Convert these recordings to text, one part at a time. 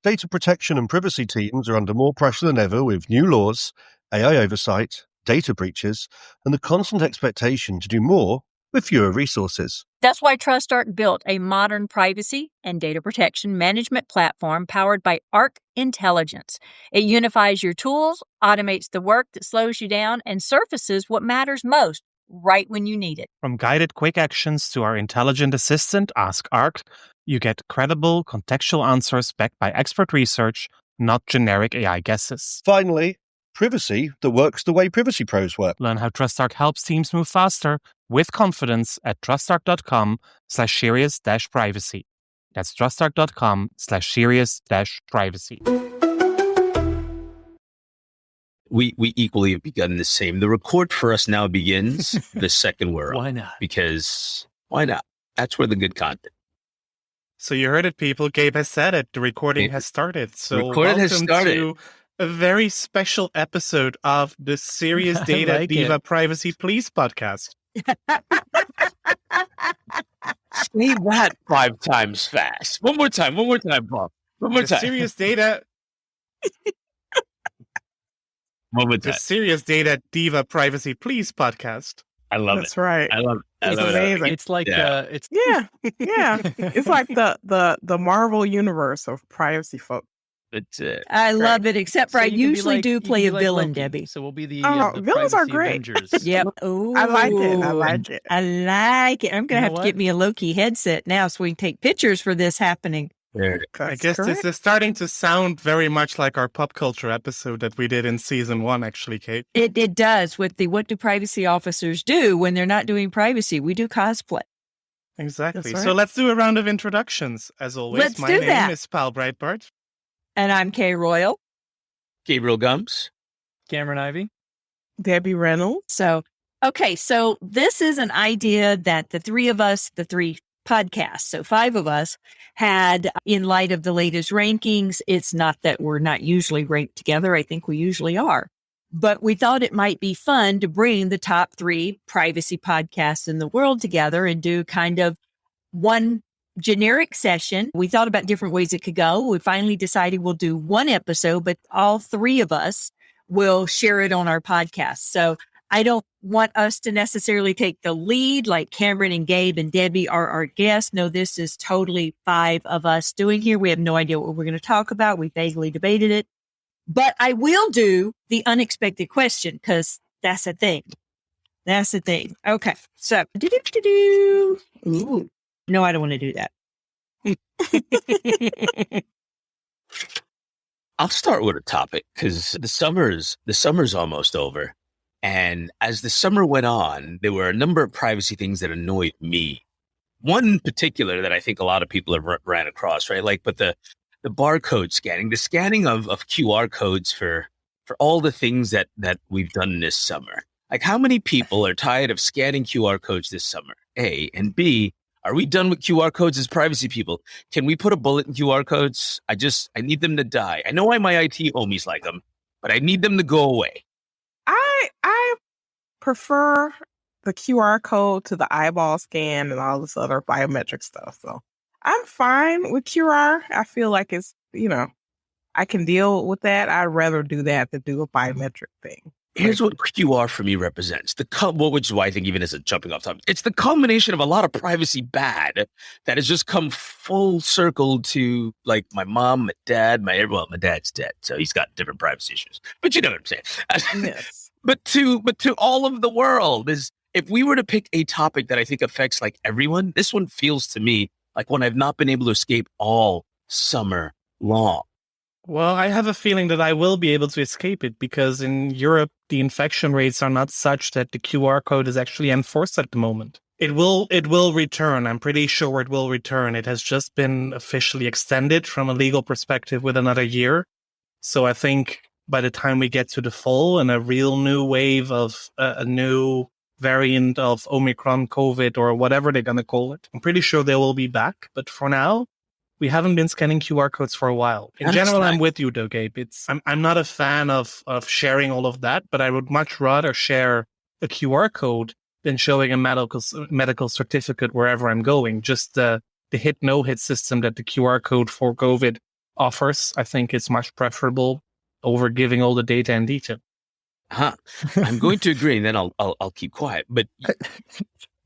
Data protection and privacy teams are under more pressure than ever with new laws, AI oversight, data breaches, and the constant expectation to do more with fewer resources. That's why TrustArc built a modern privacy and data protection management platform powered by Arc Intelligence. It unifies your tools, automates the work that slows you down, and surfaces what matters most right when you need it. From guided quick actions to our intelligent assistant, Ask Arc, you get credible, contextual answers backed by expert research, not generic AI guesses. Finally, privacy that works the way privacy pros work. Learn how TrustArc helps teams move faster with confidence at trustarc.com/serious-privacy. That's trustarc.com/serious-privacy. We equally have begun the same. The record for us now begins the second we're on. Why not? Because why not? That's where the good content. So you heard it, people. Gabe has said it. The recording has started. So Recording has started. To a very special episode of the Serious Data like Diva it. Privacy Please podcast. Say that 5 times fast. One more time, Bob. One more The time. Serious Data, One more the time. Serious Data Diva Privacy Please podcast. I love That's it. right. I love it. I It's love it. amazing. It's like Yeah. it's Yeah, yeah. It's like the Marvel universe of privacy folk. It's it. I love it, except for so I you can be usually like- do you can play be a like villain, Loki. Debbie. So we'll be the, Oh, the villains are Privacy great. Avengers. Yep. I like it. I Ooh. like it. I like it. I'm going to You have know to get what? me a Loki headset now so we can take pictures for this happening. There. I That's guess correct. this is starting to sound very much like our pop culture episode that we did in season 1, actually, Kate. It does with the what do privacy officers do when they're not doing privacy? We do cosplay. Exactly. That's So right. let's do a round of introductions. As always, Let's my do name that. is Pal Breitbart. And I'm Kay Royal. Gabriel Gums. Cameron Ivy. Debbie Reynolds. So this is an idea that the three of us, the three podcasts, so 5 of us, had in light of the latest rankings. It's not that we're not usually ranked together. I think we usually are. But we thought it might be fun to bring the top 3 privacy podcasts in the world together and do kind of one generic session. We thought about different ways it could go. We finally decided we'll do one episode, but all 3 of us will share it on our podcast. So I don't want us to necessarily take the lead like Cameron and Gabe and Debbie are our guests. No, this is totally 5 of us doing here. We have no idea what we're going to talk about. We vaguely debated it. But I will do the unexpected question because that's a thing. That's the thing. Okay. So, Ooh. No, I don't want to do that. I'll start with a topic because the summer's almost over. And as the summer went on, there were a number of privacy things that annoyed me. One in particular that I think a lot of people have ran across, right? Like, but the barcode scanning, the scanning of QR codes for all the things that we've done this summer. Like, how many people are tired of scanning QR codes this summer? A, and B, are we done with QR codes as privacy people? Can we put a bullet in QR codes? I need them to die. I know why my IT homies like them, but I need them to go away. I prefer the QR code to the eyeball scan and all this other biometric stuff. So I'm fine with QR. I feel like it's, I can deal with that. I'd rather do that than do a biometric thing. Here's what QR for me represents. Which is why I think even as a jumping off topic, it's the culmination of a lot of privacy bad that has just come full circle to like my mom, my dad, my dad's dead. So he's got different privacy issues, but you know what I'm saying? Yes. But to all of the world is, if we were to pick a topic that I think affects like everyone, this one feels to me like one I've not been able to escape all summer long. Well, I have a feeling that I will be able to escape it because in Europe, the infection rates are not such that the QR code is actually enforced at the moment. It will return. I'm pretty sure it will return. It has just been officially extended from a legal perspective with another year. So I think by the time we get to the fall and a real new wave of a new variant of Omicron COVID or whatever they're going to call it, I'm pretty sure they will be back. But for now, we haven't been scanning QR codes for a while. In general, I'm with you though, Gabe. I'm not a fan of sharing all of that, but I would much rather share a QR code than showing a medical certificate wherever I'm going. Just the hit no hit system that the QR code for COVID offers, I think it's much preferable over giving all the data in detail. I'm going to agree, and then I'll keep quiet. But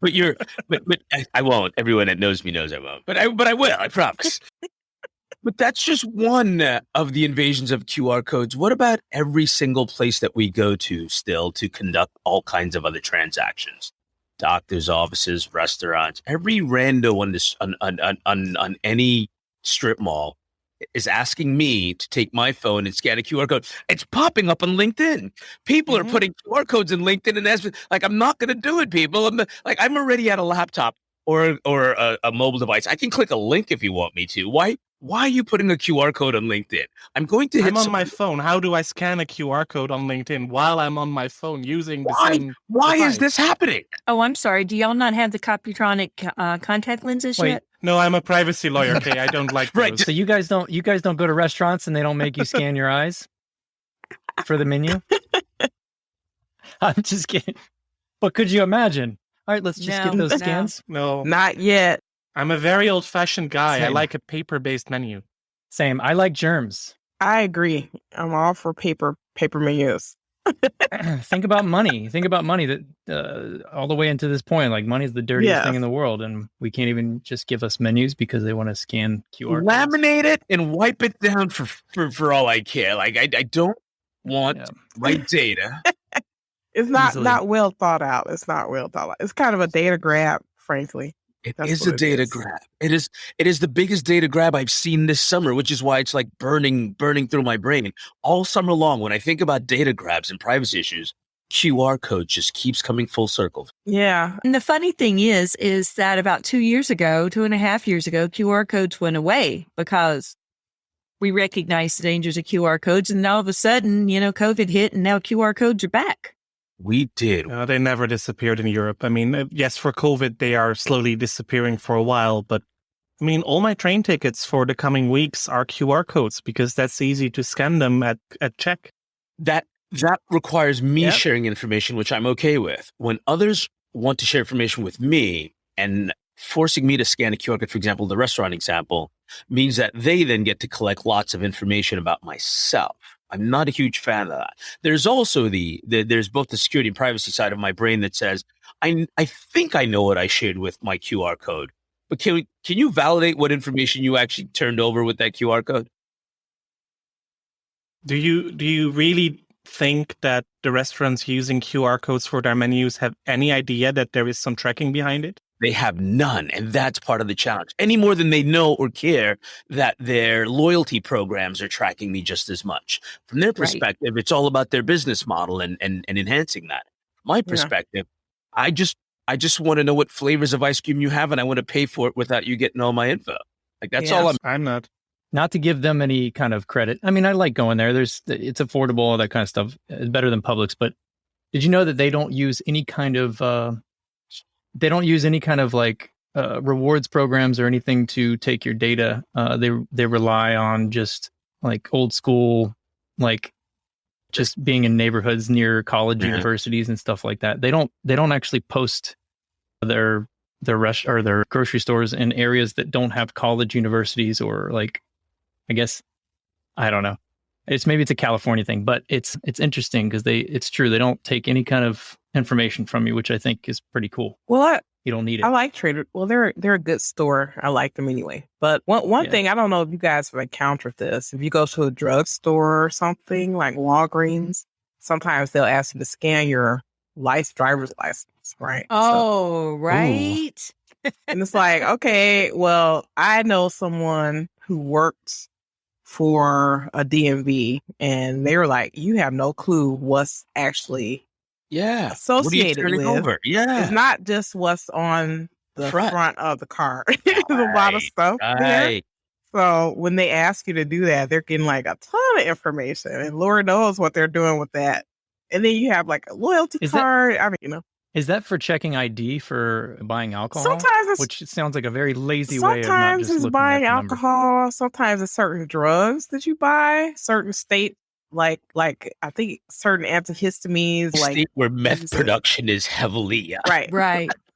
I won't. Everyone that knows me knows I won't. But I will. I promise. But that's just one of the invasions of QR codes. What about every single place that we go to still to conduct all kinds of other transactions? Doctors' offices, restaurants, every rando on any strip mall is asking me to take my phone and scan a QR code. It's popping up on LinkedIn. People are putting QR codes in LinkedIn, and that's like, I'm not going to do it, people. I'm already at a laptop or a mobile device. I can click a link if you want me to. Why are you putting a QR code on LinkedIn? I'm going to hit. I'm on my phone. How do I scan a QR code on LinkedIn while I'm on my phone using the same Why device? is this happening? Oh, I'm sorry. Do y'all not have the Copytronic contact lenses Wait, yet? no, I'm a privacy lawyer. Okay, I don't like Right. those. So you guys don't go to restaurants and they don't make you scan your eyes for the menu? I'm just kidding. But could you imagine? All right, let's just get those scans. No, Not yet. I'm a very old-fashioned guy. I Same. like a paper-based menu. Same. I like germs. I agree. I'm all for paper menus. Think about money. That all the way into this point, like money is the dirtiest thing in the world, and we can't even just give us menus because they want to scan QR codes. Laminate it and wipe it down for all I care. Like I don't want my data. It's not Easily. not well thought out. It's not well thought out. It's kind of a data grab, frankly. It That's is what a it data is. grab. It is the biggest data grab I've seen this summer, which is why it's like burning through my brain. All summer long, when I think about data grabs and privacy issues, QR code just keeps coming full circle. Yeah. And the funny thing is that about 2.5 years ago, QR codes went away because we recognized the dangers of QR codes. And all of a sudden, COVID hit and now QR codes are back. We did. They never disappeared in Europe. I mean, yes, for COVID, they are slowly disappearing for a while. But I mean, all my train tickets for the coming weeks are QR codes because that's easy to scan them at check. That requires me sharing information, which I'm okay with. When others want to share information with me and forcing me to scan a QR code, for example, the restaurant example, means that they then get to collect lots of information about myself. I'm not a huge fan of that. There's also there's both the security and privacy side of my brain that says, I think I know what I shared with my QR code, but can you validate what information you actually turned over with that QR code? Do you really think that the restaurants using QR codes for their menus have any idea that there is some tracking behind it? They have none, and that's part of the challenge. Any more than they know or care that their loyalty programs are tracking me just as much. From their perspective, it's all about their business model and enhancing that. My perspective, I just want to know what flavors of ice cream you have, and I want to pay for it without you getting all my info. Like that's all I'm not. Not to give them any kind of credit. I mean, I like going there. It's affordable, all that kind of stuff. It's better than Publix. But did you know that they don't use any kind of like rewards programs or anything to take your data? They rely on just like old school, like just being in neighborhoods near college universities and stuff like that. They don't actually post their their grocery stores in areas that don't have college universities or like, I guess, I don't know. Maybe it's a California thing, but it's interesting because it's true. They don't take any kind of information from you, which I think is pretty cool. Well, you don't need it. I like Trader. Well, they're a good store. I like them anyway. But one thing, I don't know if you guys have encountered this. If you go to a drugstore or something like Walgreens, sometimes they'll ask you to scan your driver's license, right? Oh, right. And it's like, okay, well, I know someone who works for a DMV, and they were like, you have no clue what's actually associated with. Over? Yeah. It's not just what's on the front of the car. There's a lot of stuff there. So when they ask you to do that, they're getting like a ton of information, and Lord knows what they're doing with that. And then you have like a loyalty card. Is that for checking ID for buying alcohol? Sometimes which sounds like a very lazy way of not just it's looking buying at the alcohol. number. Sometimes it's certain drugs that you buy, certain state, like I think certain antihistamines, state where meth production is heavily right,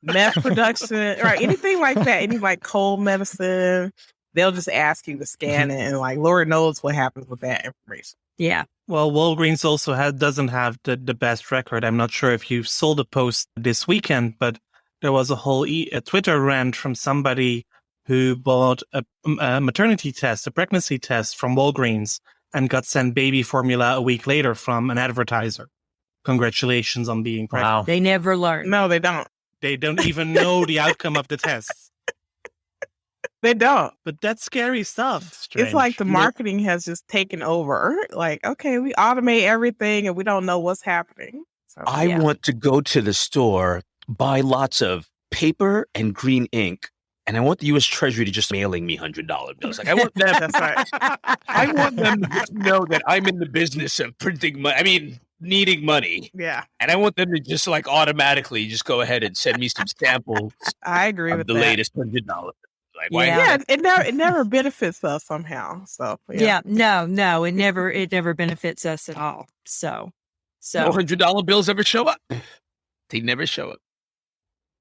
meth production, right, anything like that, any like cold medicine. they'll just ask you to scan it, and like Lord knows what happens with that information. Yeah. Well, Walgreens also doesn't have the best record. I'm not sure if you saw the post this weekend, but there was a whole a Twitter rant from somebody who bought a maternity test, a pregnancy test from Walgreens, and got sent baby formula a week later from an advertiser. Congratulations on being pregnant. Wow. They never learn. No, they don't. They don't even know the outcome of the test. They don't. But that's scary stuff. Strange. It's like the marketing has just taken over. Like, okay, we automate everything and we don't know what's happening. So, I want to go to the store, buy lots of paper and green ink, and I want the U.S. Treasury to just mailing me $100 bills. Like I want them. That's right. I want them to just know that I'm in the business of printing money. I mean, needing money. Yeah, And I want them to just like automatically just go ahead and send me some samples I agree of with the that. latest $100. Like, why? Yeah. Yeah, it never benefits us somehow. So Yeah. No, it never benefits us at all. So No $100 bills ever show up. They never show up.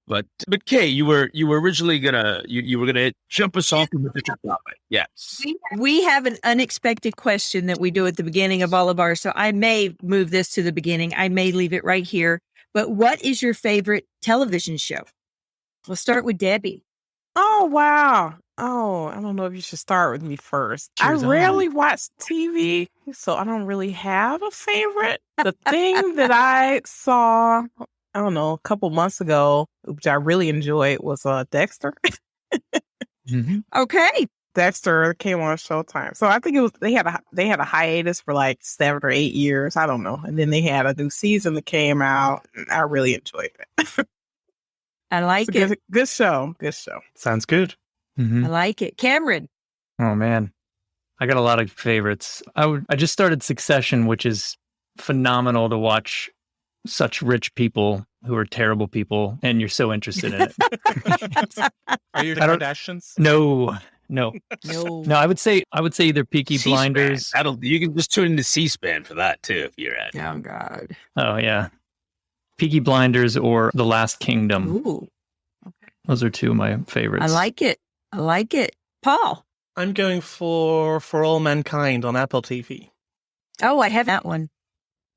But Kay, you were originally gonna you were gonna jump us off with a different topic. Yes. we have an unexpected question that we do at the beginning of all of ours. So I may move this to the beginning. I may leave it right here. But what is your favorite television show? We'll start with Debbie. Oh, wow. Oh, I don't know if you should start with me first. Cheers I on. rarely watch TV, so I don't really have a favorite. The thing that I saw, I don't know, a couple months ago, which I really enjoyed, was Dexter. Okay. Dexter came on Showtime. So I think it was they had a hiatus for like 7 or 8 years. I don't know. And then they had a new season that came out. And I really enjoyed it. I like It's a it. good show. Good show. Sounds good. I like it. Cameron. Oh man, I got a lot of favorites. I just started Succession, which is phenomenal to watch. Such rich people who are terrible people, and you're so interested in it. Are you the I don't- Kardashians? No. No. I would say either Peaky C-SPAN. Blinders. You can just tune into C-SPAN for that too if you're at. Oh, God. Oh yeah, Peaky Blinders or The Last Kingdom. Ooh. Those are two of my favorites. I like it. Paul. I'm going for All Mankind on Apple TV. Oh, I have that one.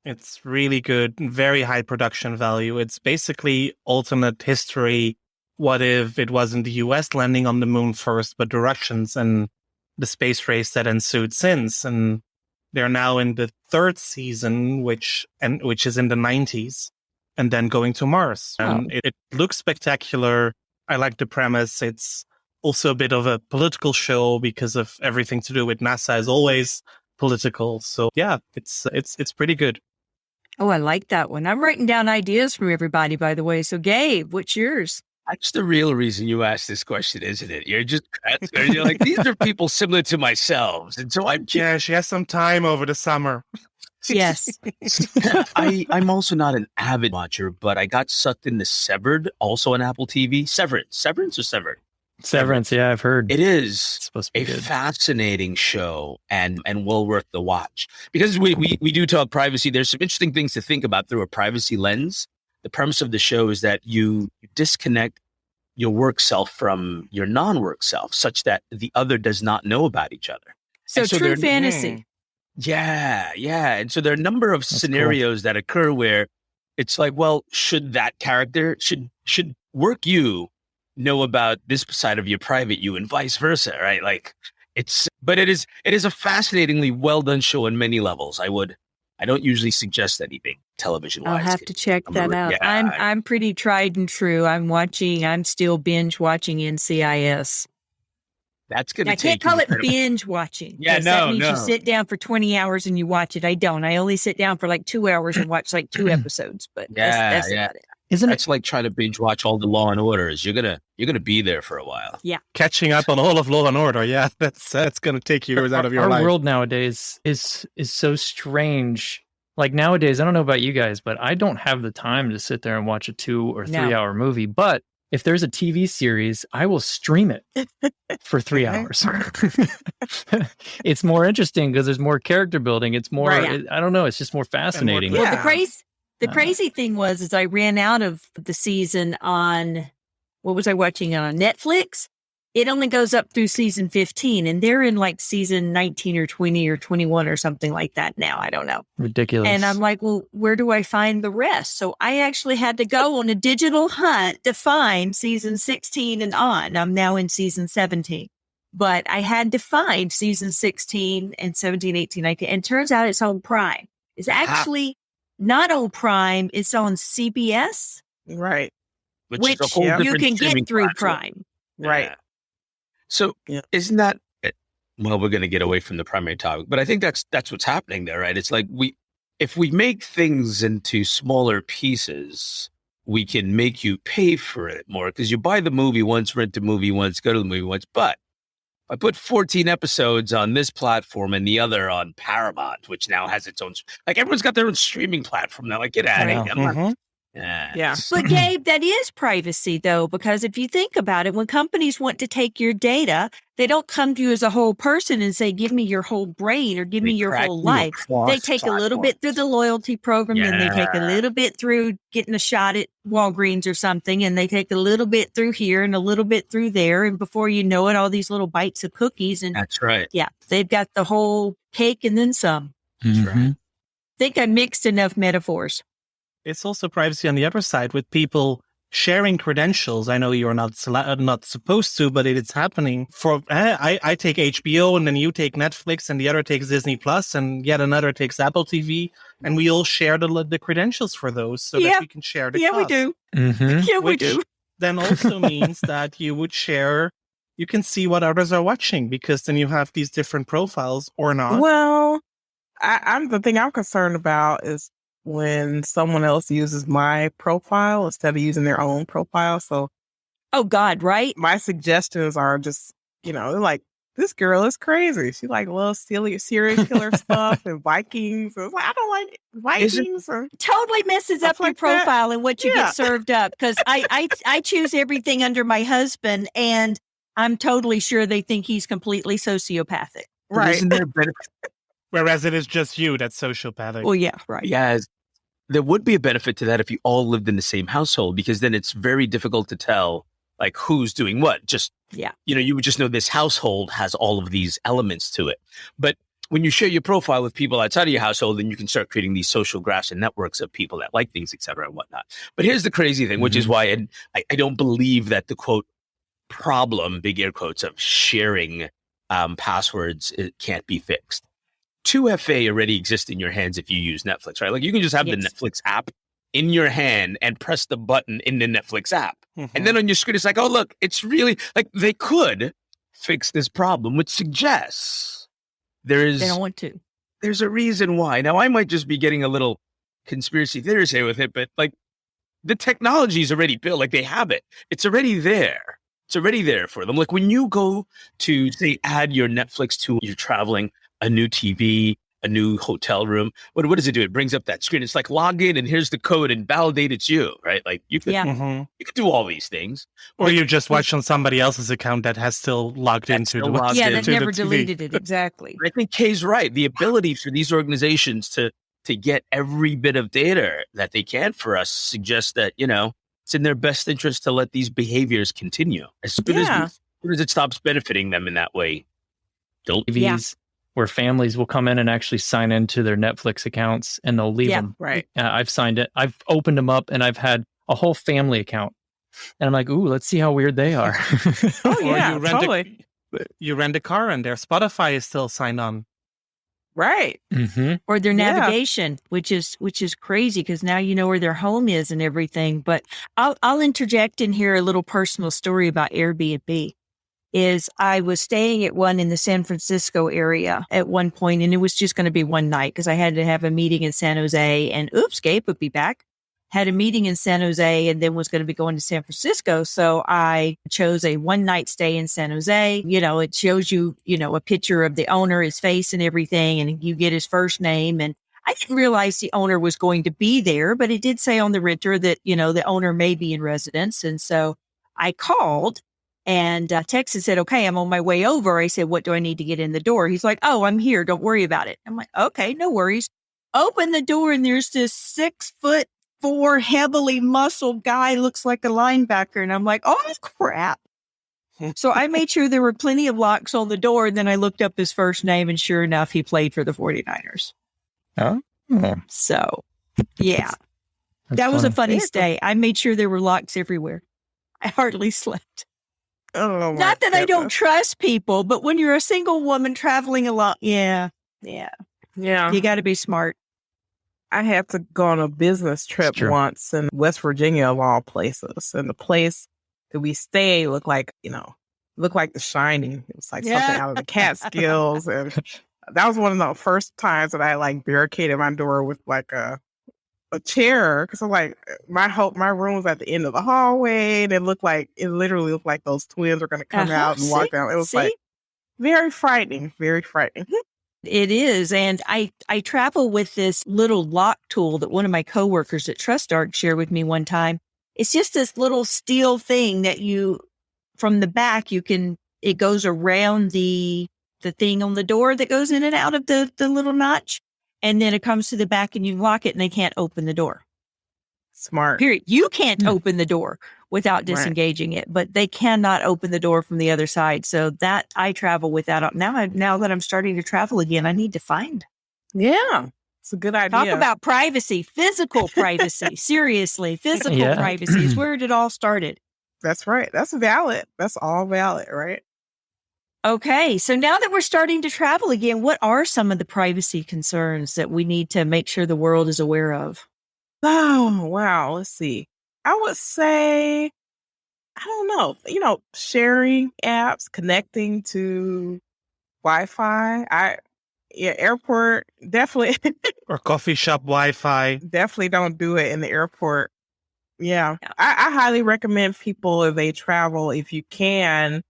It's really good, very high production value. It's basically alternate history. What if it wasn't the US landing on the moon first, but the Russians, and the space race that ensued since? And they're now in the third season, which is in the 90s, and then going to Mars. And it looks spectacular. I like the premise. It's also a bit of a political show because of everything to do with NASA is always political. So yeah, it's pretty good. Oh, I like that one. I'm writing down ideas from everybody, by the way. So, Gabe, what's yours? That's the real reason you asked this question, isn't it? You're just you're like, these are people similar to myself. And so I'm Yeah, she has some time over the summer. Yes. I'm also not an avid watcher, but I got sucked into Severed, also on Apple TV. Severance or Severed? Severance. Yeah, I've heard. It is It's supposed to a be good. fascinating show and well worth the watch. Because we do talk privacy, there's some interesting things to think about through a privacy lens. The premise of the show is that you disconnect your work self from your non-work self such that the other does not know about each other. So, And so true they're- fantasy. Yeah. And so there are a number of That's scenarios that occur where it's like, well, should that character, should work you know about this side of your private you and vice versa, right? Like but it is a fascinatingly well done show on many levels. I don't usually suggest anything television wise. I'll have to check I'm that a- out. yeah. I'm pretty tried and true. I'm still binge watching NCIS. That's going to I take can't call it you- binge watching. Yeah, 'cause that no, means no. you sit down for 20 hours and you watch it. I don't. I only sit down for like 2 hours and watch like 2 episodes. But that's Yeah. about it. Isn't it? That's like trying to binge watch all the Law and Orders. You're gonna be there for a while. Catching up on all of Law and Order. Yeah, that's going to take years out of your Our life. world nowadays is so strange. Like nowadays, I don't know about you guys, but I don't have the time to sit there and watch a 2 or 3 hour movie. But if there's a TV series, I will stream it for 3 hours. It's more interesting because there's more character building. It's more, Right. I don't know, it's just more fascinating. Yeah. Well, the Uh, crazy thing was I ran out of the season on, what was I watching on Netflix? it only goes up through season 15, and they're in like season 19 or 20 or 21 or something like that now. I don't know. Ridiculous. And I'm like, well, where do I find the rest? So I actually had to go on a digital hunt to find season 16 and on. I'm now in season 17. But I had to find season 16 and 17, 18, 19. And it turns out it's on Prime. It's actually not on Prime. It's on CBS. Right. Which is a whole you different can streaming get through platform. Prime. Right. Yeah. So Yeah. isn't that, well, we're going to get away from the primary topic, but I think that's what's happening there, right? It's like if we make things into smaller pieces, we can make you pay for it more because you buy the movie once, rent the movie once, go to the movie once. But I put 14 episodes on this platform and the other on Paramount, which now has its own, like everyone's got their own streaming platform now. Like, get out of here. I'm not- Yeah. But Gabe, that is privacy though, because if you think about it, when companies want to take your data, they don't come to you as a whole person and say, give me your whole brain or give me your whole life. They take a little bit through the loyalty program, then they take a little bit through getting a shot at Walgreens or something, and they take a little bit through here and a little bit through there. And before you know it, all these little bites of cookies. And That's right. yeah, they've got the whole cake and then some. That's Mm-hmm. right. I think I mixed enough metaphors. It's also privacy on the other side with people sharing credentials. I know you're not supposed to, but it's happening. For I take HBO, and then you take Netflix, and the other takes Disney Plus, and yet another takes Apple TV, and we all share the credentials for those so Yeah. that we can share the Yeah, we cost. do. Mm-hmm. Yeah, we Which do. then also means that you would share. You can see what others are watching because then you have these different profiles or not. Well, I'm the thing I'm concerned about is when someone else uses my profile instead of using their own profile. So Oh God, right? my suggestions are just, they're like, this girl is crazy. She like loves silly serial killer stuff and Vikings. And it's like, I don't like Vikings. Totally messes Stuff up your like that. profile and what you Yeah. get served up. Because I choose everything under my husband, and I'm totally sure they think he's completely sociopathic. But Right. Isn't there a benefit? Whereas it is just you that's sociopathic. Well, yeah, right. Yes. There would be a benefit to that if you all lived in the same household, because then it's very difficult to tell like who's doing what. Just, Yeah. You would just know this household has all of these elements to it. But when you share your profile with people outside of your household, then you can start creating these social graphs and networks of people that like things, et cetera, and whatnot. But here's the crazy thing, which is why I don't believe that the quote problem, big air quotes, of sharing passwords, it can't be fixed. 2FA already exists in your hands if you use Netflix, right? Like you can just have the Yes. Netflix app in your hand and press the button in the Netflix app. Mhm. And then on your screen, it's like, oh, look, it's really like they could fix this problem, which suggests They don't want to. there's a reason why. Now, I might just be getting a little conspiracy theories here with it, but like the technology is already built. Like they have it. It's already there. It's already there for them. Like when you go to, say, add your Netflix to you're traveling, a new TV, a new hotel room, what does it do? It brings up that screen. It's like log in and here's the code and validate it's you, right? Like you could, Yeah. Mhm. you could do all these things. Or you just watch on somebody else's account that has still logged That's into still the logged Yeah, in. that to the never TV. deleted it. Exactly. I think Kay's right. The ability for these organizations to get every bit of data that they can for us suggests that, it's in their best interest to let these behaviors continue. As soon as it stops benefiting them in that way, don't. TVs where families will come in and actually sign into their Netflix accounts and they'll leave Yeah. them. Right. I've signed it. I've opened them up and I've had a whole family account. And I'm like, ooh, let's see how weird they are. Oh, Or yeah, you rent totally. you rent a car and their Spotify is still signed on. Right. Mm-hmm. Or their Yeah. navigation, which is crazy because now you know where their home is and everything. But I'll interject in here a little personal story about Airbnb. Is I was staying at one in the San Francisco area at one point, and it was just going to be one night because I had to have a meeting in San Jose, and Gabe would be back. Had a meeting in San Jose and then was going to be going to San Francisco. So I chose a one night stay in San Jose. It shows you, a picture of the owner, his face and everything, and you get his first name. And I didn't realize the owner was going to be there, but it did say on the renter that, the owner may be in residence. And so I called and texted, said, okay, I'm on my way over. I said, what do I need to get in the door? He's like, oh, I'm here. Don't worry about it. I'm like, okay, no worries. Open the door and there's this 6'4" heavily muscled guy, looks like a linebacker. And I'm like, oh crap. So I made sure there were plenty of locks on the door. And then I looked up his first name, and sure enough, he played for the 49ers. Oh, So, yeah, that's that was a funny. funny stay. I made sure there were locks everywhere. I hardly slept. Oh, my Not that I don't goodness. trust people, but when you're a single woman traveling a lot, yeah, Yeah. you got to be smart. I had to go on a business trip true. once in West Virginia, of all places. And the place that we stayed looked like, looked like The Shining. It was like something out of the Catskills. And that was one of the first times that I like barricaded my door with like a chair. Cause I'm like, my room was at the end of the hallway. And it literally looked like those twins were going to come out and walk down. It was like very frightening, very frightening. It is. And I travel with this little lock tool that one of my coworkers at TrustArc shared with me one time. It's just this little steel thing that from the back, it goes around the thing on the door that goes in and out of the little notch. And then it comes to the back and you lock it and they can't open the door. Smart. Period. You can't open the door without disengaging it, but they cannot open the door from the other side. So that I travel without. Now that I'm starting to travel again, I need to find. Yeah. It's a good idea. Talk about privacy, physical privacy. Seriously, physical privacy is where it all started. That's right. That's valid. That's all valid, right? Okay. So now that we're starting to travel again, what are some of the privacy concerns that we need to make sure the world is aware of? Oh, wow. Let's see. I would say, I don't know, sharing apps, connecting to Wi-Fi. Airport, definitely, Or coffee shop Wi-Fi. definitely don't do it in the airport. Yeah. I highly recommend people, if they travel, if you can,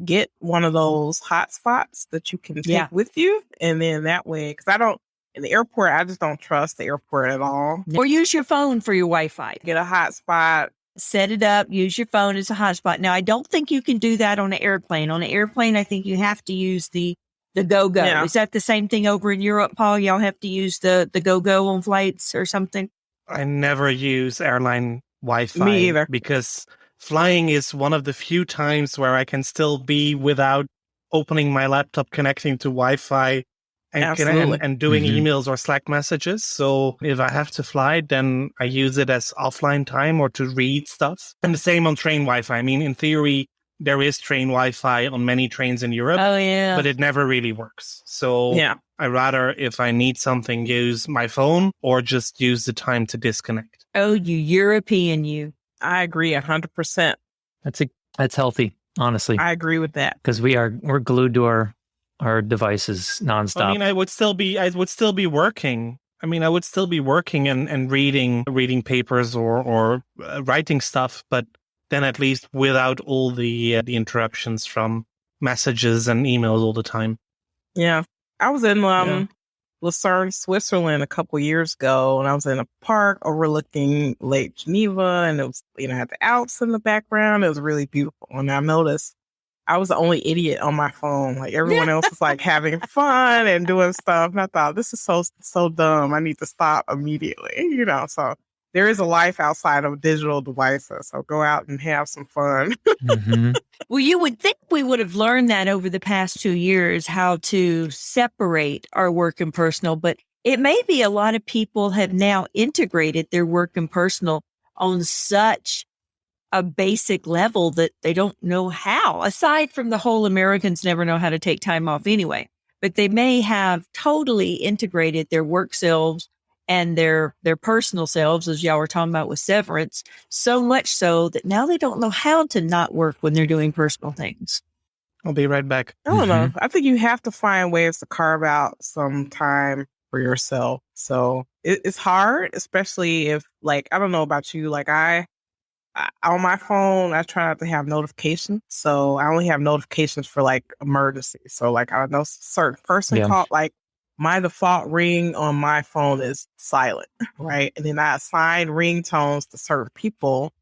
get one of those hotspots that you can take with you. And then that way, because in the airport, I just don't trust the airport at all. Or use your phone for your Wi-Fi. Get a hotspot. Set it up. Use your phone as a hotspot. Now, I don't think you can do that on an airplane. On an airplane, I think you have to use the go-go. Yeah. Is that the same thing over in Europe, Paul? Y'all have to use the go-go on flights or something? I never use airline Wi-Fi. Me either. Because flying is one of the few times where I can still be without opening my laptop, connecting to Wi-Fi, and doing emails or Slack messages. So if I have to fly, then I use it as offline time or to read stuff. And the same on train Wi-Fi. I mean, in theory, there is train Wi-Fi on many trains in Europe. Oh, yeah. But it never really works. So I rather, if I need something, use my phone or just use the time to disconnect. Oh, you European, you. I agree 100%. That's healthy, honestly. I agree with that. Because we're glued to our devices nonstop. I mean, I would still be working. I mean, I would still be working and reading papers or writing stuff, but then at least without all the interruptions from messages and emails all the time. Yeah. I was in Lucerne, Switzerland a couple years ago, and I was in a park overlooking Lake Geneva, and it was, had the Alps in the background. It was really beautiful. And I noticed I was the only idiot on my phone. Like everyone else was like having fun and doing stuff. And I thought, this is so dumb. I need to stop immediately, so there is a life outside of digital devices. So go out and have some fun. Well, you would think we would have learned that over the past 2 years, how to separate our work and personal, but it may be a lot of people have now integrated their work and personal on such a basic level that they don't know how, aside from the whole Americans never know how to take time off anyway, but they may have totally integrated their work selves and their personal selves, as y'all were talking about with severance, so much so that now they don't know how to not work when they're doing personal things. I'll be right back. I don't know. I think you have to find ways to carve out some time for yourself. So it's hard, especially if, like, I don't know about you, like I on my phone, I try not to have notifications. So I only have notifications for like emergencies. So like I know certain person called, like my default ring on my phone is silent, right? And then I assign ringtones to certain people.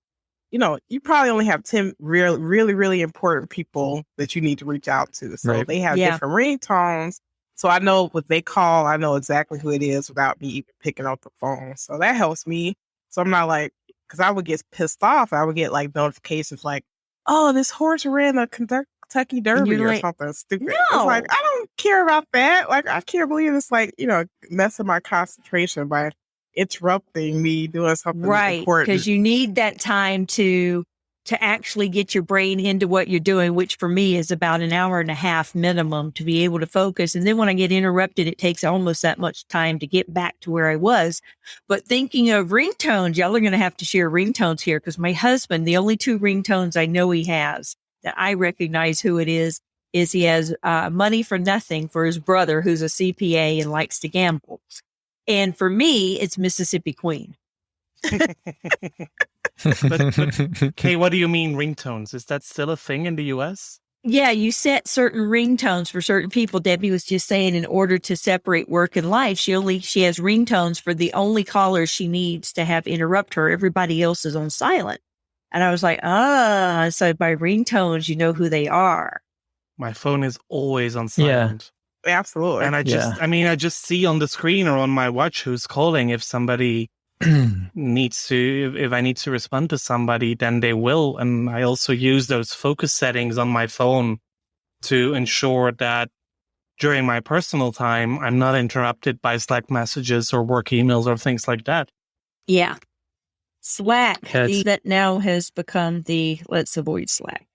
You probably only have 10 really, really important people that you need to reach out to. So they have different ringtones. So I know what they call, I know exactly who it is without me even picking up the phone. So that helps me. So I'm not like, because I would get pissed off. I would get like notifications like, oh, this horse ran a Kentucky Derby or like, something stupid. no. It's like, I don't care about that. Like, I can't believe it's like, messing my concentration by interrupting me doing something Right, important. because you need that time to actually get your brain into what you're doing, which for me is about an hour and a half minimum to be able to focus. And then when I get interrupted, it takes almost that much time to get back to where I was. But thinking of ringtones, y'all are going to have to share ringtones here, because my husband, the only 2 ringtones I know he has that I recognize who it is he has Money for Nothing for his brother, who's a CPA and likes to gamble. And for me, it's Mississippi Queen. But Kay, what do you mean ringtones? Is that still a thing in the US? Yeah, you set certain ringtones for certain people. Debbie was just saying, in order to separate work and life, she has ringtones for the only callers she needs to have interrupt her. Everybody else is on silent. And I was like, so by ringtones, you know who they are. My phone is always on silent. Absolutely. And I just see on the screen or on my watch who's calling. If somebody if I need to respond to somebody, then they will. And I also use those focus settings on my phone to ensure that during my personal time, I'm not interrupted by Slack messages or work emails or things like that. Yeah. Slack, that now has become the let's avoid Slack.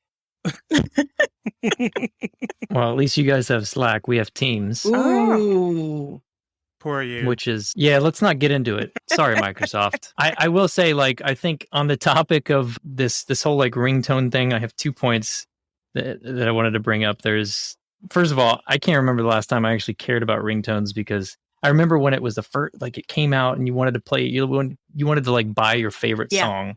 Well, at least you guys have Slack. We have Teams. Ooh. Poor you. Which is, let's not get into it. Sorry, Microsoft. I will say, I think on the topic of this whole ringtone thing, I have 2 points that I wanted to bring up. There's, first of all, I can't remember the last time I actually cared about ringtones, because I remember when it was the first, it came out and you wanted to play, you wanted to buy your favorite song.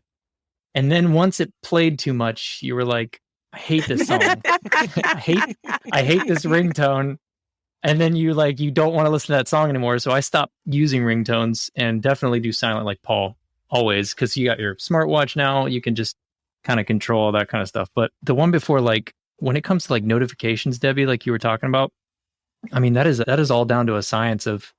And then once it played too much, you were like, I hate this song. I hate this ringtone. And then you don't want to listen to that song anymore. So I stopped using ringtones and definitely do silent like Paul always, because you got your smartwatch now. You can just kind of control all that kind of stuff. But the one before, when it comes to notifications, Debbie, like you were talking about, I mean, that is all down to a science of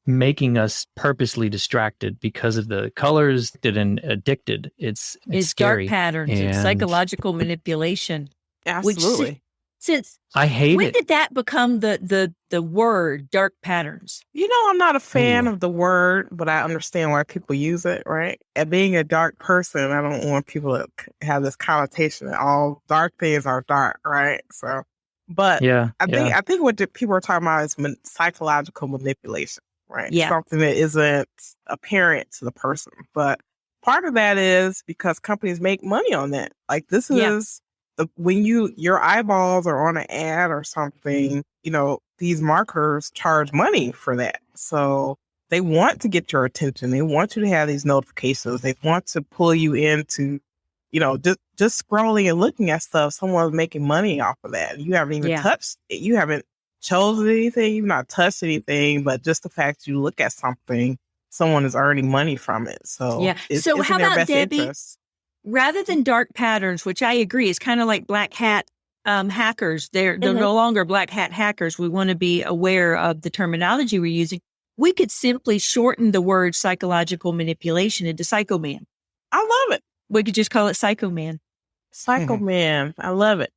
making us purposely distracted because of the colors and addicted. It's scary. Dark patterns. It's psychological manipulation. Absolutely. Since I hate when it. did that become the word dark patterns? I'm not a fan of the word, but I understand why people use it, right? And being a dark person, I don't want people to have this connotation that all dark things are dark, right? So, but I think what people are talking about is psychological manipulation, right? Yeah. Something that isn't apparent to the person. But part of that is because companies make money on that. This is... when your eyeballs are on an ad or something, these marketers charge money for that. So they want to get your attention. They want you to have these notifications. They want to pull you into, just scrolling and looking at stuff. Someone's making money off of that. You haven't even touched it. You haven't chosen anything. You've not touched anything, but just the fact you look at something, someone is earning money from it. So it's how in their about best Debbie? interest. Rather than dark patterns, which I agree is kind of like black hat hackers, they're no longer black hat hackers. We want to be aware of the terminology we're using. We could simply shorten the word psychological manipulation into Psycho Man. I love it. We could just call it Psycho Man. Psycho Man. I love it.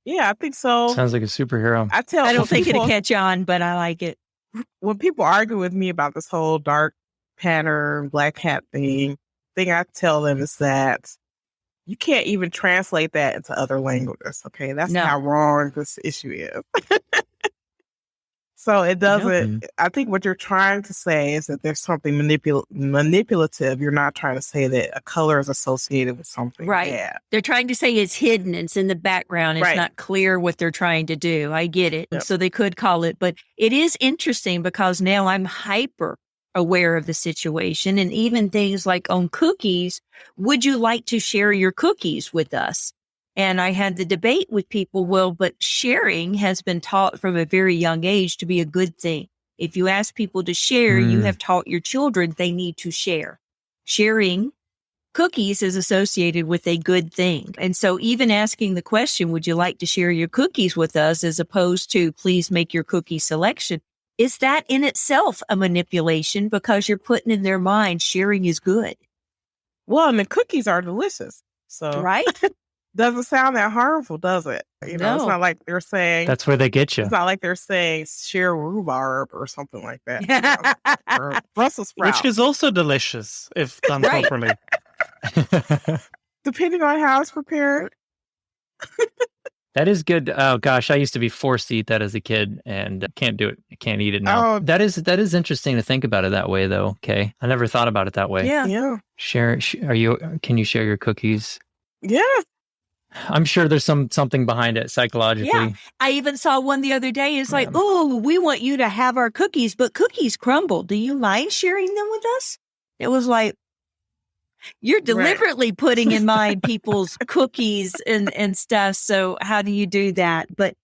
Yeah, I think so. Sounds like a superhero. I don't think it'll catch on, but I like it. When people argue with me about this whole dark pattern, black hat thing I tell them is that you can't even translate that into other languages. Okay, that's how wrong this issue is. So it doesn't. I think what you're trying to say is that there's something manipulative. You're not trying to say that a color is associated with something. Right. Bad. They're trying to say it's hidden. It's in the background. It's not clear what they're trying to do. I get it. And so they could call it. But it is interesting because now I'm hyper aware of the situation, and even things like on cookies. Would you like to share your cookies with us? And I had the debate with people, but sharing has been taught from a very young age to be a good thing. If you ask people to share, you have taught your children they need to share. Sharing cookies is associated with a good thing. And so even asking the question, would you like to share your cookies with us, as opposed to please make your cookie selection, is that in itself a manipulation, because you're putting in their mind sharing is good. Well, and the cookies are delicious. So right? Doesn't sound that harmful, does it? You know, it's No. not like they're saying. That's where they get you. It's not like they're saying share rhubarb or something like that. You know, or Brussels sprouts. Which is also delicious if done Right. properly. Depending on how it's prepared. That is good. Oh gosh, I used to be forced to eat that as a kid, and can't do it. I can't eat it now. Oh. That is interesting to think about it that way, though. Okay, I never thought about it that way. Yeah. Yeah. Can you share your cookies? Yeah. I'm sure there's something behind it psychologically. Yeah. I even saw one the other day. It's like, Yeah. oh, we want you to have our cookies, but cookies crumble. Do you mind sharing them with us? It was like, you're deliberately putting in mind people's cookies and stuff. So how do you do that? But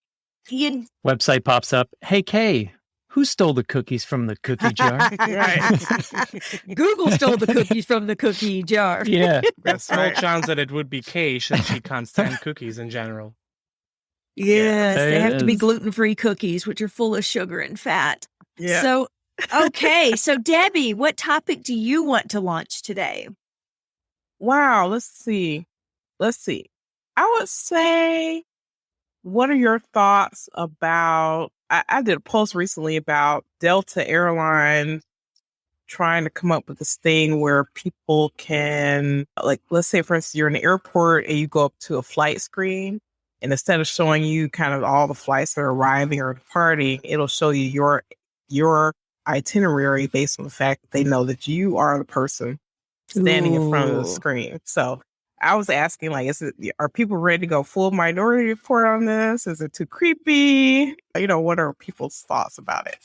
Website pops up. Hey, Kay, who stole the cookies from the cookie jar? Google stole the cookies from the cookie jar. Yeah. There's small chance that it would be Kay since she can't stand cookies in general. Yes, There they it have to be is. gluten-free cookies, which are full of sugar and fat. Yeah. So, okay. So, Debbie, what topic do you want to launch today? Wow. Let's see. I would say, what are your thoughts about? I did a post recently about Delta Airlines trying to come up with this thing where people can, like, let's say, for instance, you're in an airport and you go up to a flight screen, and instead of showing you kind of all the flights that are arriving or departing, it'll show you your itinerary based on the fact that they know that you are the person standing in front of the Ooh. screen. So I was asking, like, are people ready to go full Minority Report on this? Is it too creepy? You know, what are people's thoughts about it?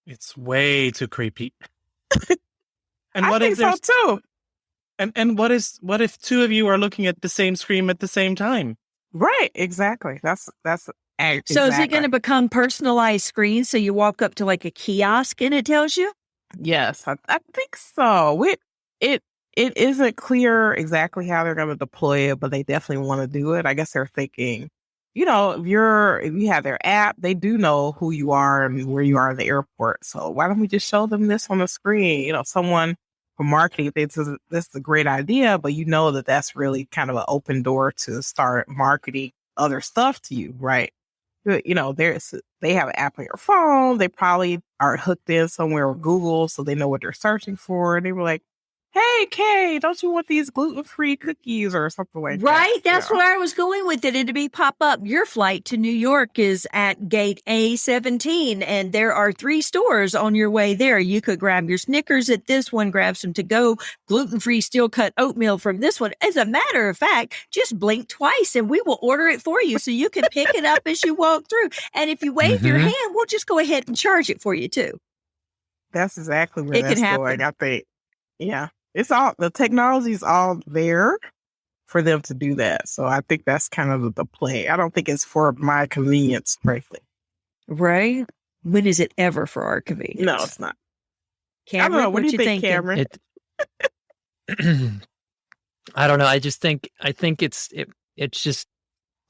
It's way too creepy. And I what think if so there's too. and what if two of you are looking at the same screen at the same time? Right, exactly. That's So, is it going to become personalized screens? So you walk up to like a kiosk and it tells you? Yes, I think so. It isn't clear exactly how they're going to deploy it, but they definitely want to do it. I guess they're thinking, you know, if you have their app, they do know who you are and where you are in the airport. So why don't we just show them this on the screen? You know, someone from marketing thinks this is a great idea, but you know that that's really kind of an open door to start marketing other stuff to you, right? You know, they have an app on your phone. They probably are hooked in somewhere with Google, so they know what they're searching for. They were like, hey, Kay, don't you want these gluten-free cookies or something like that? Right. That's Yeah. where I was going with it. It'd be pop up. Your flight to New York is at gate A17, and there are 3 stores on your way there. You could grab your Snickers at this one, grab some to-go gluten-free steel cut oatmeal from this one. As a matter of fact, just blink twice and we will order it for you so you can pick it up as you walk through. And if you wave your Mhm. hand, we'll just go ahead and charge it for you too. That's exactly where It that's can happen. going, I think. Yeah. The technology is all there for them to do that. So I think that's kind of the play. I don't think it's for my convenience, frankly. Right? When is it ever for our convenience? No, it's not. Cameron, I don't know. What do you think, thinking? Cameron? I don't know. I think it's just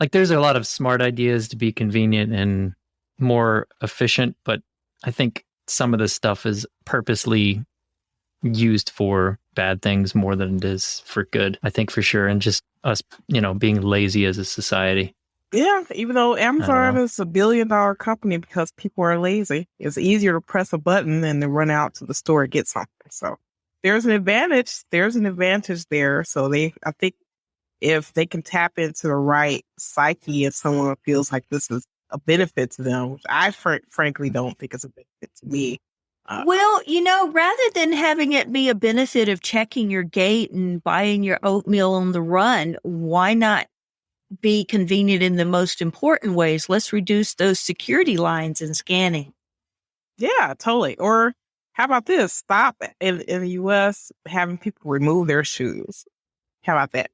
like there's a lot of smart ideas to be convenient and more efficient, but I think some of this stuff is purposely used for bad things more than it is for good. I think for sure, and just us, being lazy as a society. Yeah, even though Amazon know. is $1 billion company because people are lazy, it's easier to press a button than to run out to the store and get something. So there's an advantage. There's an advantage there. So I think if they can tap into the right psyche and someone feels like this is a benefit to them, which I frankly don't think is a benefit to me. Well, rather than having it be a benefit of checking your gate and buying your oatmeal on the run, why not be convenient in the most important ways? Let's reduce those security lines and scanning. Yeah, totally. Or how about this? Stop in the U.S. having people remove their shoes. How about that?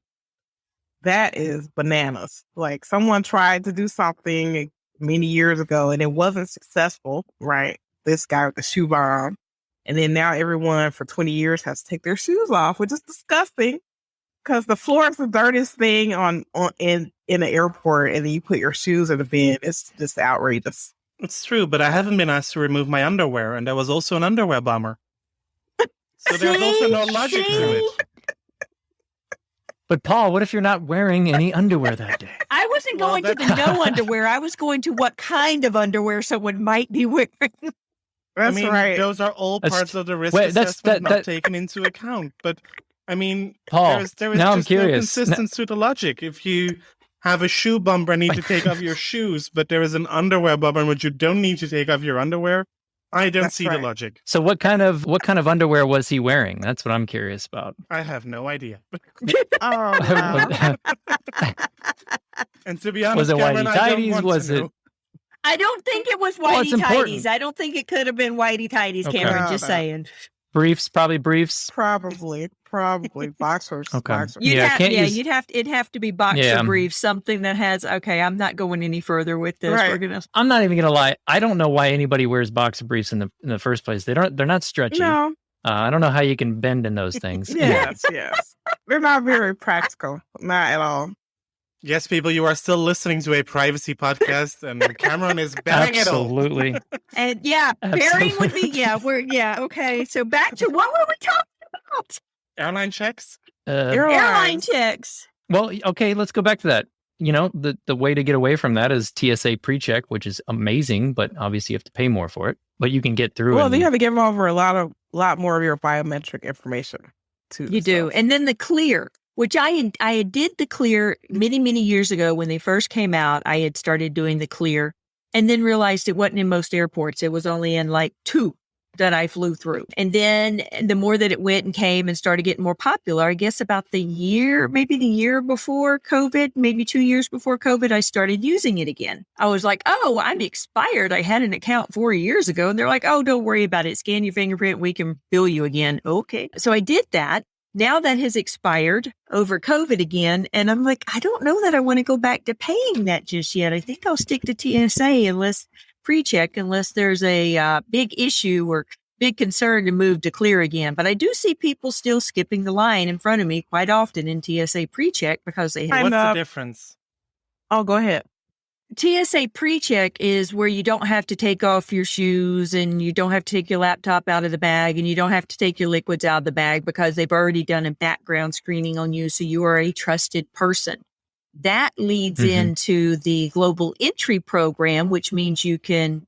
That is bananas. Like someone tried to do something many years ago and it wasn't successful, right? This guy with the shoe bomb. And then now everyone for 20 years has to take their shoes off, which is disgusting because the floor is the dirtiest thing in an airport. And then you put your shoes in the bin. It's just outrageous. It's true, but I haven't been asked to remove my underwear, and there was also an underwear bomber. So there's also no logic to it. But Paul, what if you're not wearing any underwear that day? I wasn't going to the no underwear. I was going to what kind of underwear someone might be wearing. That's right. Those are all parts of the risk Wait, assessment not taken into account. But I mean, Paul, there is now I'm just no curious. consistency to the logic. If you have a shoe bumper and need to take off your shoes, but there is an underwear bumper in which you don't need to take off your underwear, I don't see the logic. So what kind of underwear was he wearing? That's what I'm curious about. I have no idea. Oh, wow. And to be honest, Was it Cameron, whitey I don't tighties? want Was to it? know. I don't think it was Well, it's whitey important. tighties. I don't think it could have been whitey tighties, Okay. Cameron. No, Just no. saying. Briefs, probably briefs. Probably boxers. Okay. Boxers. It'd have to be boxer Yeah. briefs, something that has. Okay, I'm not going any further with this. Right. We're gonna. I'm not even gonna lie. I don't know why anybody wears boxer briefs in the first place. They're not stretchy. No. I don't know how you can bend in those things. Yes. They're not very practical. Not at all. Yes, people, you are still listening to a privacy podcast, and Cameron is banging it all. Absolutely. And bearing would be okay. So back to what were we talking about? Airline checks? Airline checks. Well, okay, let's go back to that. You know, the way to get away from that is TSA pre-check, which is amazing, but obviously you have to pay more for it. But you can get through. Well, you have to give over a lot more of your biometric information too. You do, and then the clear, which I did the clear many years ago when they first came out. I had started doing the clear, and then realized it wasn't in most airports. It was only in like 2 that I flew through. And then the more that it went and came and started getting more popular, I guess about maybe the year before COVID, maybe 2 years before COVID, I started using it again. I was like, oh, I'm expired. I had an account 4 years ago. And they're like, oh, don't worry about it. Scan your fingerprint. We can bill you again. Okay. So I did that. Now that has expired over COVID again. And I'm like, I don't know that I want to go back to paying that just yet. I think I'll stick to TSA unless there's a big issue or big concern to move to clear again. But I do see people still skipping the line in front of me quite often in TSA pre-check because they have. What's the difference? Oh, go ahead. TSA pre-check is where you don't have to take off your shoes and you don't have to take your laptop out of the bag and you don't have to take your liquids out of the bag because they've already done a background screening on you. So you are a trusted person. That leads into the global entry program, which means you can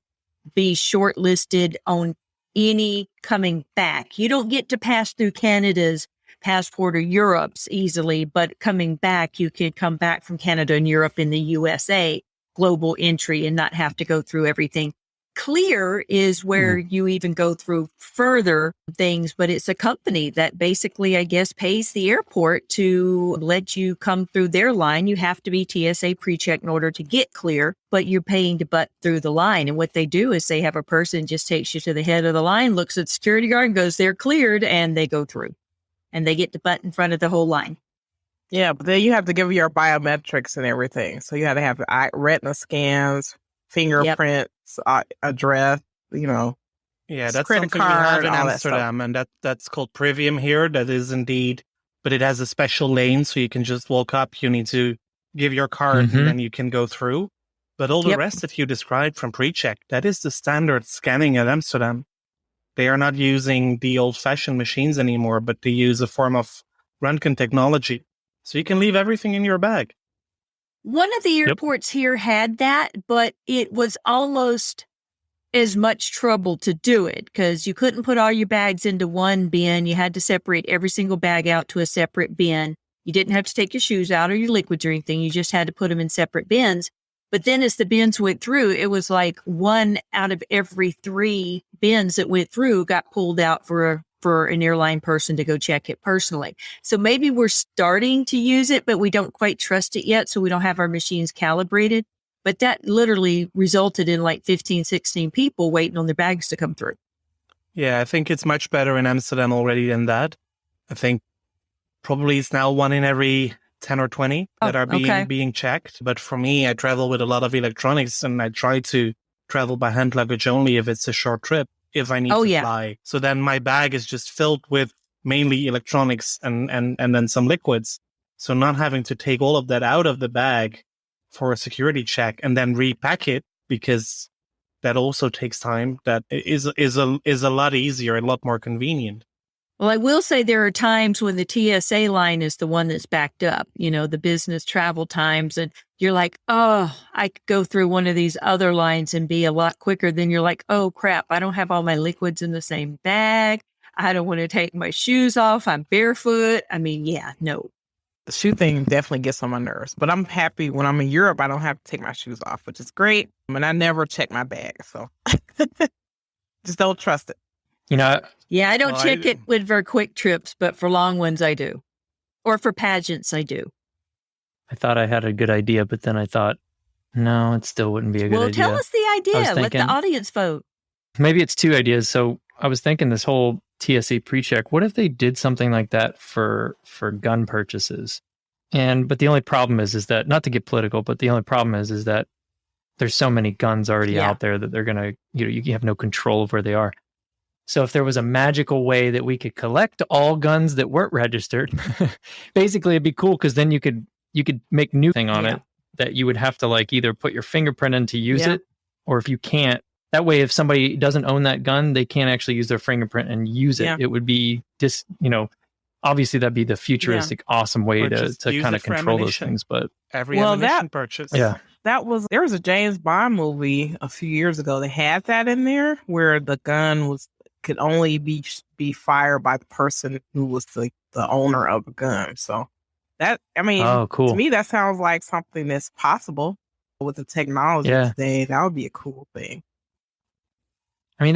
be shortlisted on any coming back. You don't get to pass through Canada's passport or Europe's easily, but coming back, you can come back from Canada and Europe in the USA global entry and not have to go through everything. Clear is where you even go through further things, but it's a company that basically, I guess, pays the airport to let you come through their line. You have to be TSA pre-check in order to get clear, but you're paying to butt through the line. And what they do is they have a person just takes you to the head of the line, looks at the security guard and goes, they're cleared, and they go through. And they get to butt in front of the whole line. Yeah, but then you have to give your biometrics and everything. So you have to have retina scans, fingerprints, address, Yeah, that's credit something we have card, in all that Amsterdam, and that's called Privium here. That is indeed, but it has a special lane, so you can just walk up. You need to give your card, and then you can go through. But all the rest that you described from pre-check, that is the standard scanning at Amsterdam. They are not using the old-fashioned machines anymore, but they use a form of Röntgen technology. So you can leave everything in your bag. One of the airports here had that, but it was almost as much trouble to do it because you couldn't put all your bags into one bin. You had to separate every single bag out to a separate bin. You didn't have to take your shoes out or your liquids or anything. You just had to put them in separate bins. But then as the bins went through, it was like 1 out of every 3 bins that went through got pulled out for an airline person to go check it personally. So maybe we're starting to use it, but we don't quite trust it yet. So we don't have our machines calibrated. But that literally resulted in like 15, 16 people waiting on their bags to come through. Yeah, I think it's much better in Amsterdam already than that. I think probably it's now 1 in every 10 or 20 that are being checked. But for me, I travel with a lot of electronics and I try to travel by hand luggage only if it's a short trip. If I need to fly. So then my bag is just filled with mainly electronics and then some liquids. So not having to take all of that out of the bag for a security check and then repack it because that also takes time. That is a lot easier, a lot more convenient. Well, I will say there are times when the TSA line is the one that's backed up, the business travel times, and you're like, oh, I could go through one of these other lines and be a lot quicker. Then you're like, oh, crap, I don't have all my liquids in the same bag. I don't want to take my shoes off. I'm barefoot. I mean, yeah, no. The shoe thing definitely gets on my nerves, but I'm happy when I'm in Europe, I don't have to take my shoes off, which is great. And I never check my bag, so just don't trust it. Yeah, I don't check it with for quick trips, but for long ones, I do. Or for pageants, I do. I thought I had a good idea, but then I thought, no, it still wouldn't be a good idea. Well, tell us the idea. Let the audience vote. Maybe it's two ideas. So I was thinking this whole TSA pre-check, what if they did something like that for gun purchases? But the only problem is that, not to get political, but the only problem is that there's so many guns already out there that they're going to, you have no control of where they are. So if there was a magical way that we could collect all guns that weren't registered, basically it'd be cool, because then you could make new thing on it that you would have to like either put your fingerprint in to use it, or if you can't, that way if somebody doesn't own that gun, they can't actually use their fingerprint and use it. It would be obviously that'd be the futuristic, awesome way to kind of control those things. But every ammunition purchase. Yeah. There was a James Bond movie a few years ago that had that in there, where the gun could only be fired by the person who was the owner of the gun. So cool. To me, that sounds like something that's possible with the technology today. That would be a cool thing. I mean,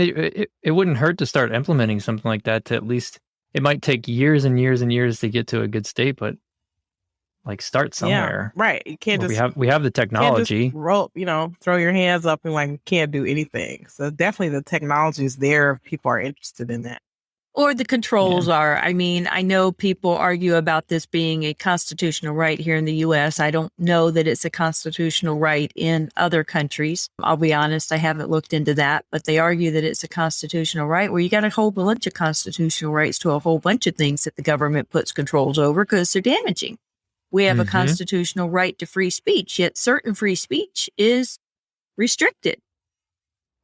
it wouldn't hurt to start implementing something like that. To at least, it might take years and years and years to get to a good state, but like start somewhere. Yeah, right. You can't we have the technology. Roll, throw your hands up and like can't do anything. So definitely the technology is there if people are interested in that. Or the controls are. I mean, I know people argue about this being a constitutional right here in the U.S. I don't know that it's a constitutional right in other countries. I'll be honest, I haven't looked into that, but they argue that it's a constitutional right where you got a whole bunch of constitutional rights to a whole bunch of things that the government puts controls over because they're damaging. We have a constitutional right to free speech, yet certain free speech is restricted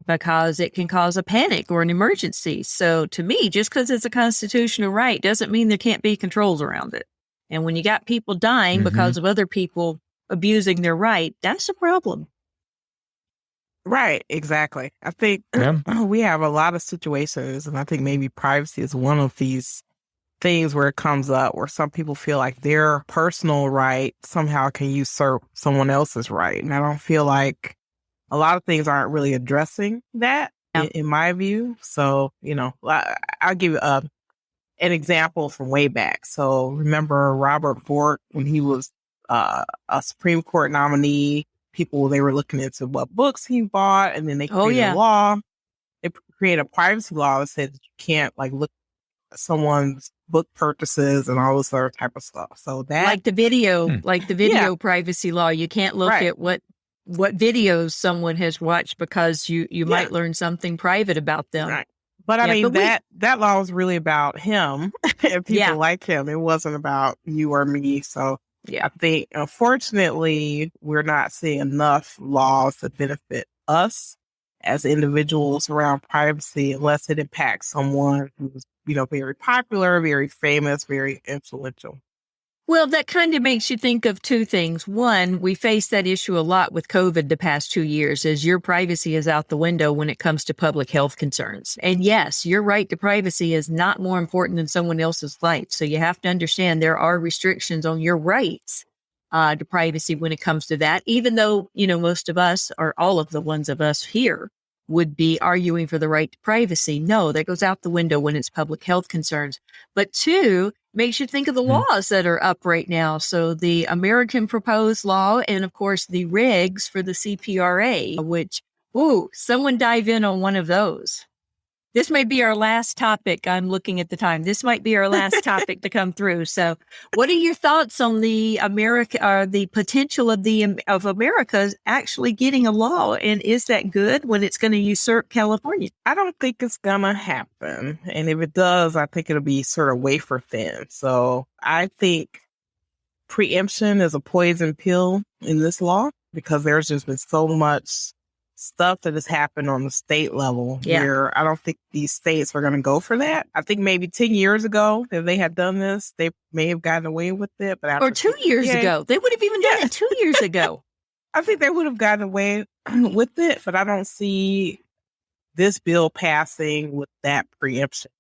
because it can cause a panic or an emergency. So to me, just because it's a constitutional right doesn't mean there can't be controls around it. And when you got people dying because of other people abusing their right, that's a problem. Right, exactly. I think we have a lot of situations, and I think maybe privacy is one of these things where it comes up where some people feel like their personal right somehow can usurp someone else's right. And I don't feel like a lot of things aren't really addressing that in my view. So, I'll give you an example from way back. So remember Robert Bork, when he was a Supreme Court nominee, they were looking into what books he bought, and then they created a law. They created a privacy law that said that you can't like look at someone's book purchases and all this other type of stuff. So that like the video privacy law, you can't look at what videos someone has watched because you might learn something private about them. Right. But I mean, that law was really about him and people like him. It wasn't about you or me. So I think, unfortunately, we're not seeing enough laws that benefit us as individuals around privacy unless it impacts someone who's, very popular, very famous, very influential. Well, that kind of makes you think of two things. One, we face that issue a lot with COVID the past 2 years, as your privacy is out the window when it comes to public health concerns. And yes, your right to privacy is not more important than someone else's life. So you have to understand there are restrictions on your rights to privacy when it comes to that, even though, most of us, or all of the ones of us here, would be arguing for the right to privacy. No, that goes out the window when it's public health concerns. But two, makes you think of the laws that are up right now. So the American proposed law and, of course, the regs for the CPRA, which, someone dive in on one of those. This may be our last topic. I'm looking at the time. This might be our last topic to come through. So what are your thoughts on the potential of America actually getting a law? And is that good when it's going to usurp California? I don't think it's going to happen. And if it does, I think it'll be sort of wafer thin. So I think preemption is a poison pill in this law because there's just been so much stuff that has happened on the state level Yeah. where I don't think these states are going to go for that. I think maybe 10 years ago, if they had done this, they may have gotten away with it. But after Or 2 years ago. They would have even done it 2 years ago. I think they would have gotten away with it, but I don't see this bill passing with that preemption.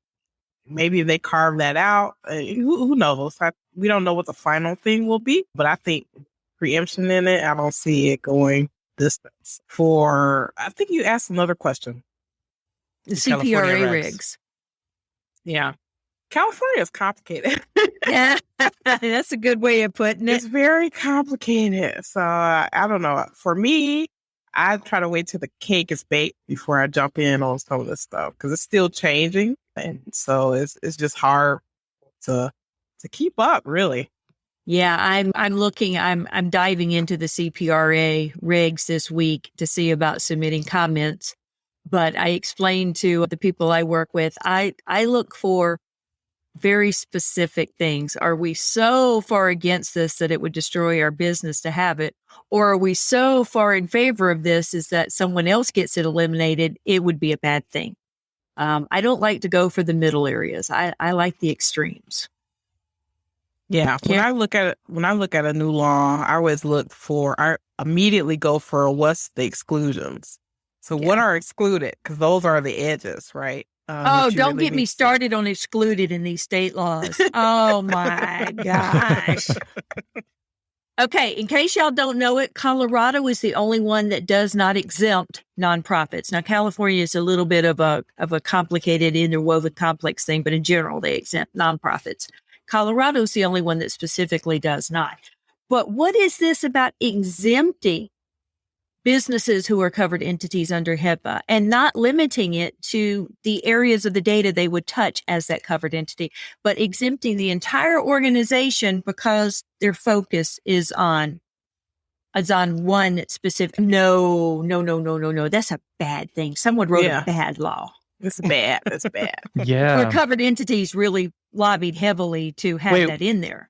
Maybe they carve that out. Who knows? We don't know what the final thing will be, but I think preemption in it, I don't see it going distance. I think you asked another question. The California CPRA regs. rigs. Yeah. California is complicated. Yeah, that's a good way of putting it. It's very complicated. So I don't know. For me, I try to wait till the cake is baked before I jump in on some of this stuff because it's still changing. And so it's just hard to keep up, really. Yeah, I'm diving into the CPRA rigs this week to see about submitting comments. But I explained to the people I work with, I look for very specific things. Are we so far against this that it would destroy our business to have it? Or are we so far in favor of this is that someone else gets it eliminated, it would be a bad thing. I don't like to go for the middle areas. I like the extremes. Yeah. When I look at a new law, I immediately go for what's the exclusions. So what are excluded? Because those are the edges, right? Don't get me started on excluded in these state laws. Oh my gosh. Okay, in case y'all don't know it, Colorado is the only one that does not exempt nonprofits. Now, California is a little bit of a complicated, interwoven, complex thing, but in general, they exempt nonprofits. Colorado is the only one that specifically does not. But what is this about exempting businesses who are covered entities under HIPAA and not limiting it to the areas of the data they would touch as that covered entity, but exempting the entire organization because their focus is on one specific? No. That's a bad thing. Someone wrote a bad law. It's bad. It's bad. Yeah. Or covered entities really lobbied heavily to have that in there.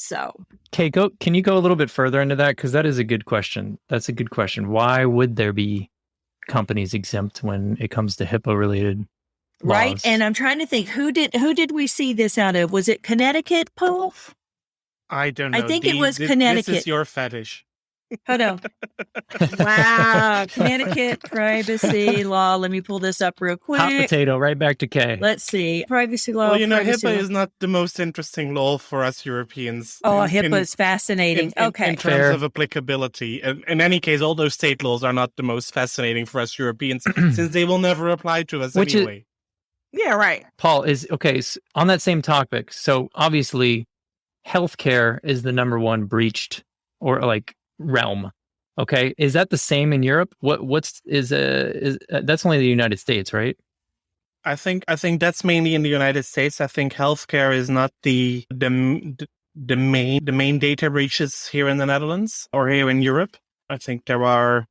So, Kay, can you go a little bit further into that? Because that is a good question. That's a good question. Why would there be companies exempt when it comes to HIPAA related laws? Right. And I'm trying to think, who did we see this out of? Was it Connecticut, Paul? I don't know. I think it was Connecticut. This is your fetish. Hold on. Wow. Connecticut privacy law. Let me pull this up real quick. Hot potato, right back to Kay. Let's see. Privacy law. Well, privacy HIPAA law. is not the most interesting law for us Europeans. Oh, HIPAA is fascinating. Okay. In terms of applicability. In any case, all those state laws are not the most fascinating for us Europeans since they will never apply to us anyway. Yeah, right. Paul, on that same topic. So obviously, healthcare is the number one breached or realm. Okay, is that the same in Europe? That's only the United States, right? I think that's mainly in the United States. I think healthcare is not the main data breaches here in the Netherlands or here in Europe. I think there are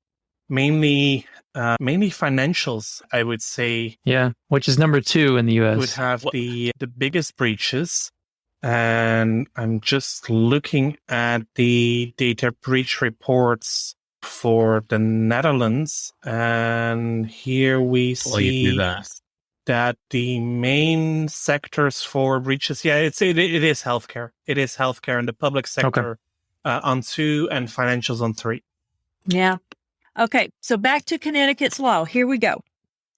mainly financials, I would say. Yeah, which is number 2 in the US. Would have the biggest breaches. And I'm just looking at the data breach reports for the Netherlands. And here we see that the main sectors for breaches, it is healthcare. It is healthcare in the public sector on 2 and financials on 3. Yeah. Okay. So back to Connecticut's law. Here we go.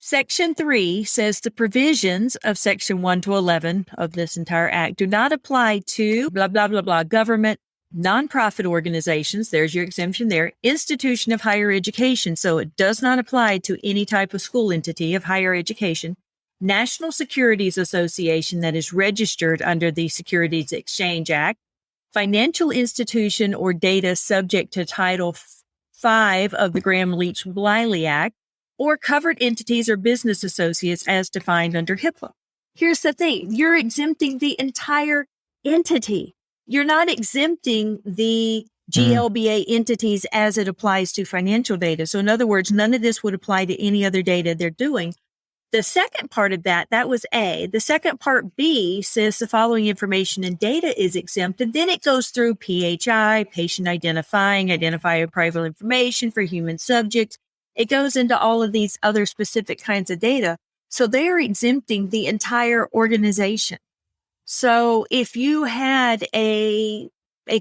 Section 3 says the provisions of Section 1 to 11 of this entire act do not apply to blah, blah, blah, blah, government, nonprofit organizations. There's your exemption there. Institution of higher education. So it does not apply to any type of school entity of higher education. National Securities Association that is registered under the Securities Exchange Act. Financial institution or data subject to Title 5 of the Gramm-Leach-Bliley Act. Or covered entities or business associates as defined under HIPAA. Here's the thing. You're exempting the entire entity. You're not exempting the GLBA entities as it applies to financial data. So in other words, none of this would apply to any other data they're doing. The second part of that was A. The second part B says the following information and data is exempted. Then it goes through PHI, patient identifying, identifier private information for human subjects, It goes into all of these other specific kinds of data. So they are exempting the entire organization. So if you had a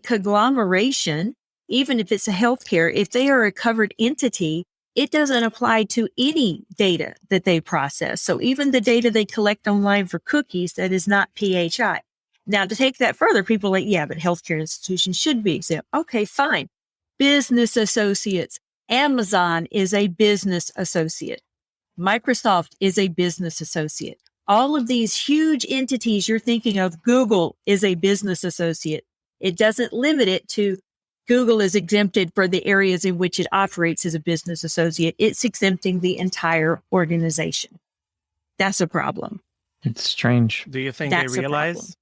conglomeration, even if it's a healthcare, if they are a covered entity, it doesn't apply to any data that they process. So even the data they collect online for cookies, that is not PHI. Now, to take that further, people are like, yeah, but healthcare institutions should be exempt. Okay, fine. Business associates. Amazon is a business associate. Microsoft is a business associate. All of these huge entities you're thinking of, Google is a business associate. It doesn't limit it to Google is exempted for the areas in which it operates as a business associate. It's exempting the entire organization. That's a problem. It's strange. Do you think That's they a problem. realize?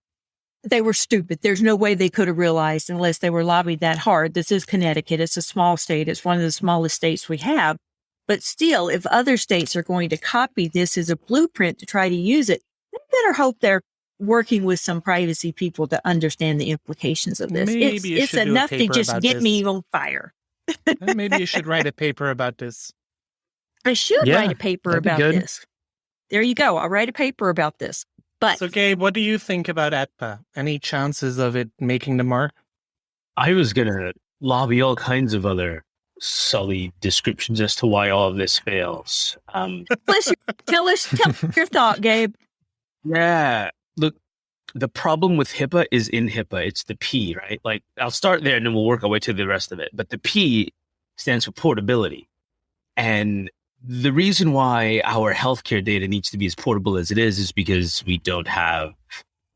They were stupid. There's no way they could have realized unless they were lobbied that hard. This is Connecticut. It's a small state. It's one of the smallest states we have. But still, if other states are going to copy this as a blueprint to try to use it, they better hope they're working with some privacy people to understand the implications of this. Maybe you It's should do a enough to paper just about get this. me on fire. Maybe you should write a paper about this. I should Yeah, write a paper that'd be about good. this. There you go. I'll write a paper about this. But So, Gabe, what do you think about ATPA? Any chances of it making the mark? I was going to lobby all kinds of other sully descriptions as to why all of this fails. tell us your thought, Gabe. Yeah. Look, the problem with HIPAA is in HIPAA. It's the P, right? Like, I'll start there and then we'll work our way to the rest of it. But the P stands for portability. And the reason why our healthcare data needs to be as portable as it is because we don't have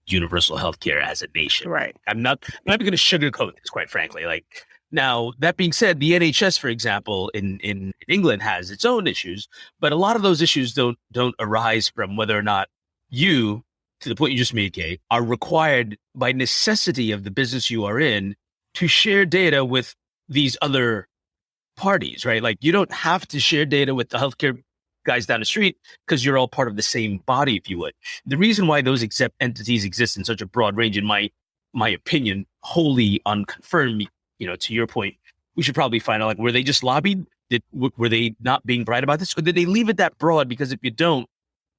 universal healthcare as a nation. Right. I'm not going to sugarcoat this, quite frankly. Like, now, that being said, the NHS, for example, in England has its own issues, but a lot of those issues don't arise from whether or not you, to the point you just made, Kay, are required by necessity of the business you are in to share data with these other parties, right? Like, you don't have to share data with the healthcare guys down the street because you're all part of the same body, if you would. The reason why those exempt entities exist in such a broad range, in my opinion, wholly unconfirmed, to your point, we should probably find out, like, were they just lobbied? Were they not being bright about this? Or did they leave it that broad? Because if you don't,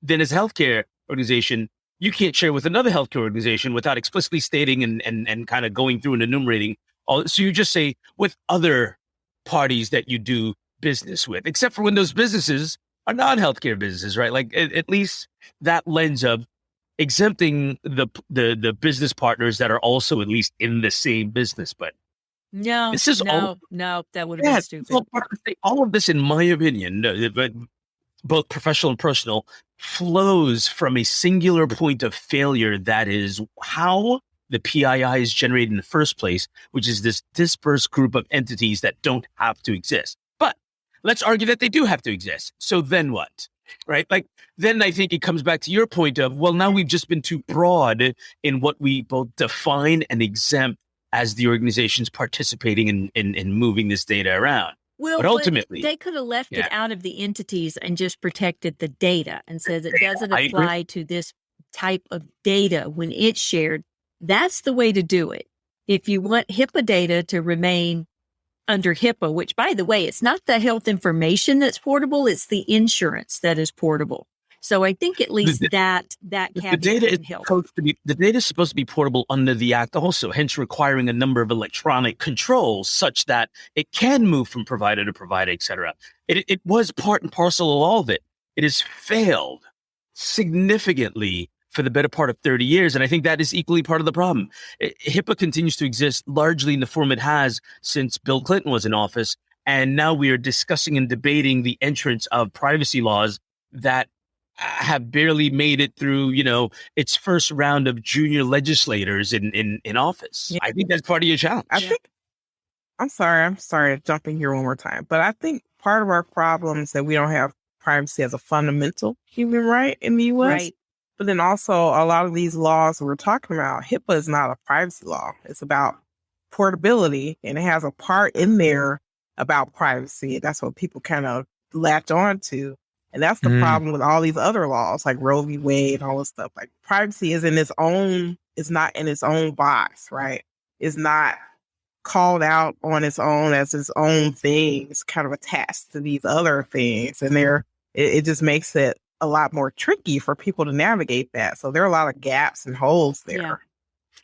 then as a healthcare organization, you can't share with another healthcare organization without explicitly stating and kind of going through and enumerating all. So you just say with other parties that you do business with, except for when those businesses are non-healthcare businesses, right? Like, at least that lens of exempting the business partners that are also at least in the same business. But No, this is no, that would have been stupid. all of this, in my opinion, but both professional and personal, flows from a singular point of failure. That is how the PII is generated in the first place, which is this dispersed group of entities that don't have to exist. But let's argue that they do have to exist. So then what? Right? Like, then I think it comes back to your point of, well, now we've just been too broad in what we both define and exempt as the organizations participating in moving this data around. Well, but ultimately, they could have left it yeah. out of the entities and just protected the data and says it doesn't I apply to this type of data when it's shared. That's the way to do it. If you want HIPAA data to remain under HIPAA, which, by the way, it's not the health information that's portable, it's the insurance that is portable. So I think at least that the data is supposed to be, the data is supposed to be portable under the Act also, hence requiring a number of electronic controls such that it can move from provider to provider, et cetera. It was part and parcel of all of it. It has failed significantly for the better part of 30 years. And I think that is equally part of the problem. HIPAA continues to exist largely in the form it has since Bill Clinton was in office. And now we are discussing and debating the entrance of privacy laws that have barely made it through, its first round of junior legislators in office. Yeah. I think that's part of your challenge. I'm sorry to jump in here one more time, but I think part of our problem is that we don't have privacy as a fundamental human right in the U.S. Right. But then also a lot of these laws we're talking about, HIPAA is not a privacy law. It's about portability, and it has a part in there about privacy. That's what people kind of latch on to. And that's the problem with all these other laws, like Roe v. Wade and all this stuff. Like, privacy is not in its own box, right? It's not called out on its own as its own thing. It's kind of attached to these other things. And it just makes it a lot more tricky for people to navigate that. So there are a lot of gaps and holes there.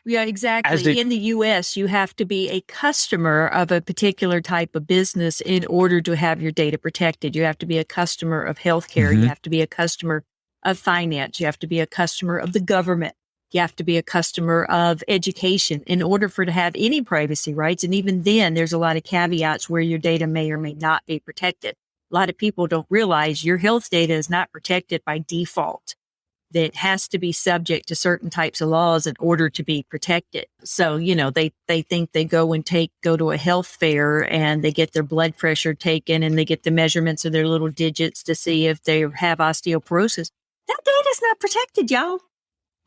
Yeah, exactly. In the U.S., you have to be a customer of a particular type of business in order to have your data protected. You have to be a customer of healthcare. You have to be a customer of finance. You have to be a customer of the government. You have to be a customer of education in order to have any privacy rights. And even then, there's a lot of caveats where your data may or may not be protected. A lot of people don't realize your health data is not protected by default. That has to be subject to certain types of laws in order to be protected. So, they think they go to a health fair and they get their blood pressure taken and they get the measurements of their little digits to see if they have osteoporosis. That data's not protected, y'all.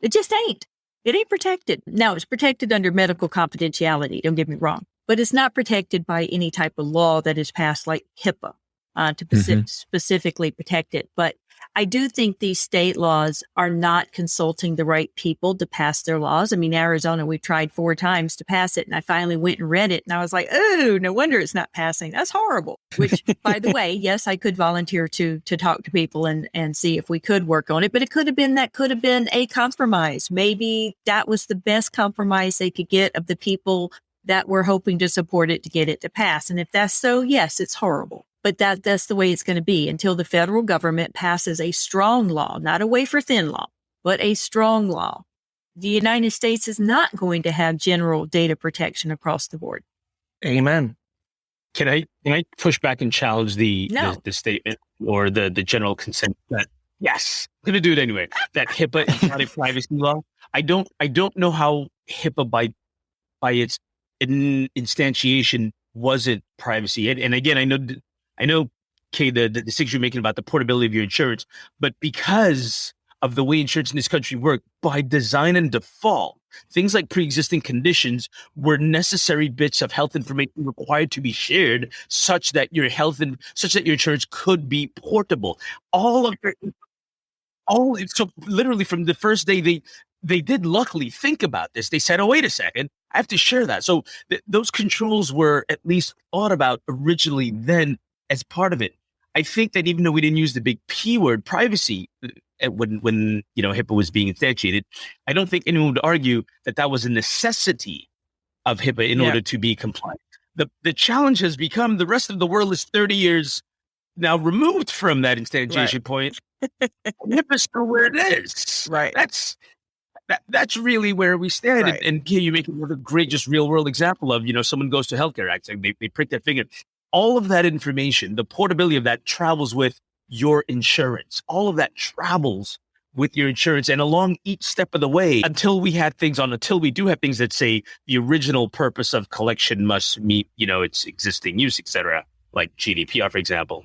It just ain't. It ain't protected. Now, it's protected under medical confidentiality. Don't get me wrong, but it's not protected by any type of law that is passed like HIPAA to specifically protect it. But I do think these state laws are not consulting the right people to pass their laws. I mean, Arizona, we've tried 4 times to pass it, and I finally went and read it, and I was like, oh, no wonder it's not passing. That's horrible. Which, by the way, yes, I could volunteer to talk to people and see if we could work on it, but it could have been a compromise. Maybe that was the best compromise they could get of the people that were hoping to support it to get it to pass. And if that's so, yes, it's horrible. But that's the way it's going to be until the federal government passes a strong law, not a wafer-thin law, but a strong law. The United States is not going to have general data protection across the board. Amen. Can I push back and challenge the statement or the general consent that yes, I'm going to do it anyway. That HIPAA is not a privacy law. I don't know how HIPAA by its instantiation wasn't privacy. And again, I know, Kay, the distinction you're making about the portability of your insurance, but because of the way insurance in this country work, by design and default, things like pre-existing conditions were necessary bits of health information required to be shared, such that your insurance could be portable. So literally from the first day they did luckily think about this. They said, oh, wait a second, I have to share that. So those controls were at least thought about originally then as part of it. I think that even though we didn't use the big P word, privacy, when HIPAA was being instantiated, I don't think anyone would argue that was a necessity of HIPAA in order to be compliant. The challenge has become the rest of the world is 30 years now removed from that instantiation point. HIPAA's still where it is. Right. That's really where we stand. Right. And here you make another great, just real world example of, someone goes to healthcare act, they prick their finger. All of that information, the portability of that travels with your insurance. All of that travels with your insurance and along each step of the way until we do have things that say the original purpose of collection must meet, its existing use, etc. Like GDPR, for example.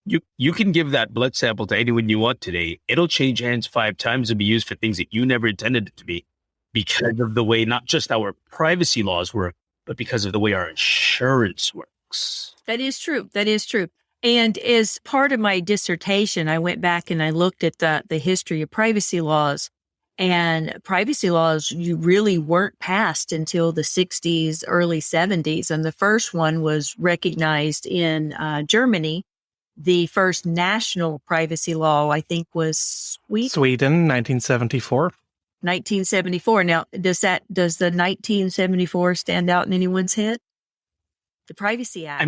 You can give that blood sample to anyone you want today. It'll change hands 5 times and be used for things that you never intended it to be because of the way not just our privacy laws work, but because of the way our insurance works. That is true. And as part of my dissertation, I went back and I looked at the history of privacy laws. And privacy laws, you really weren't passed until the 60s, early 70s. And the first one was recognized in Germany. The first national privacy law, I think, was Sweden, 1974. 1974. Now, does the 1974 stand out in anyone's head? The Privacy Act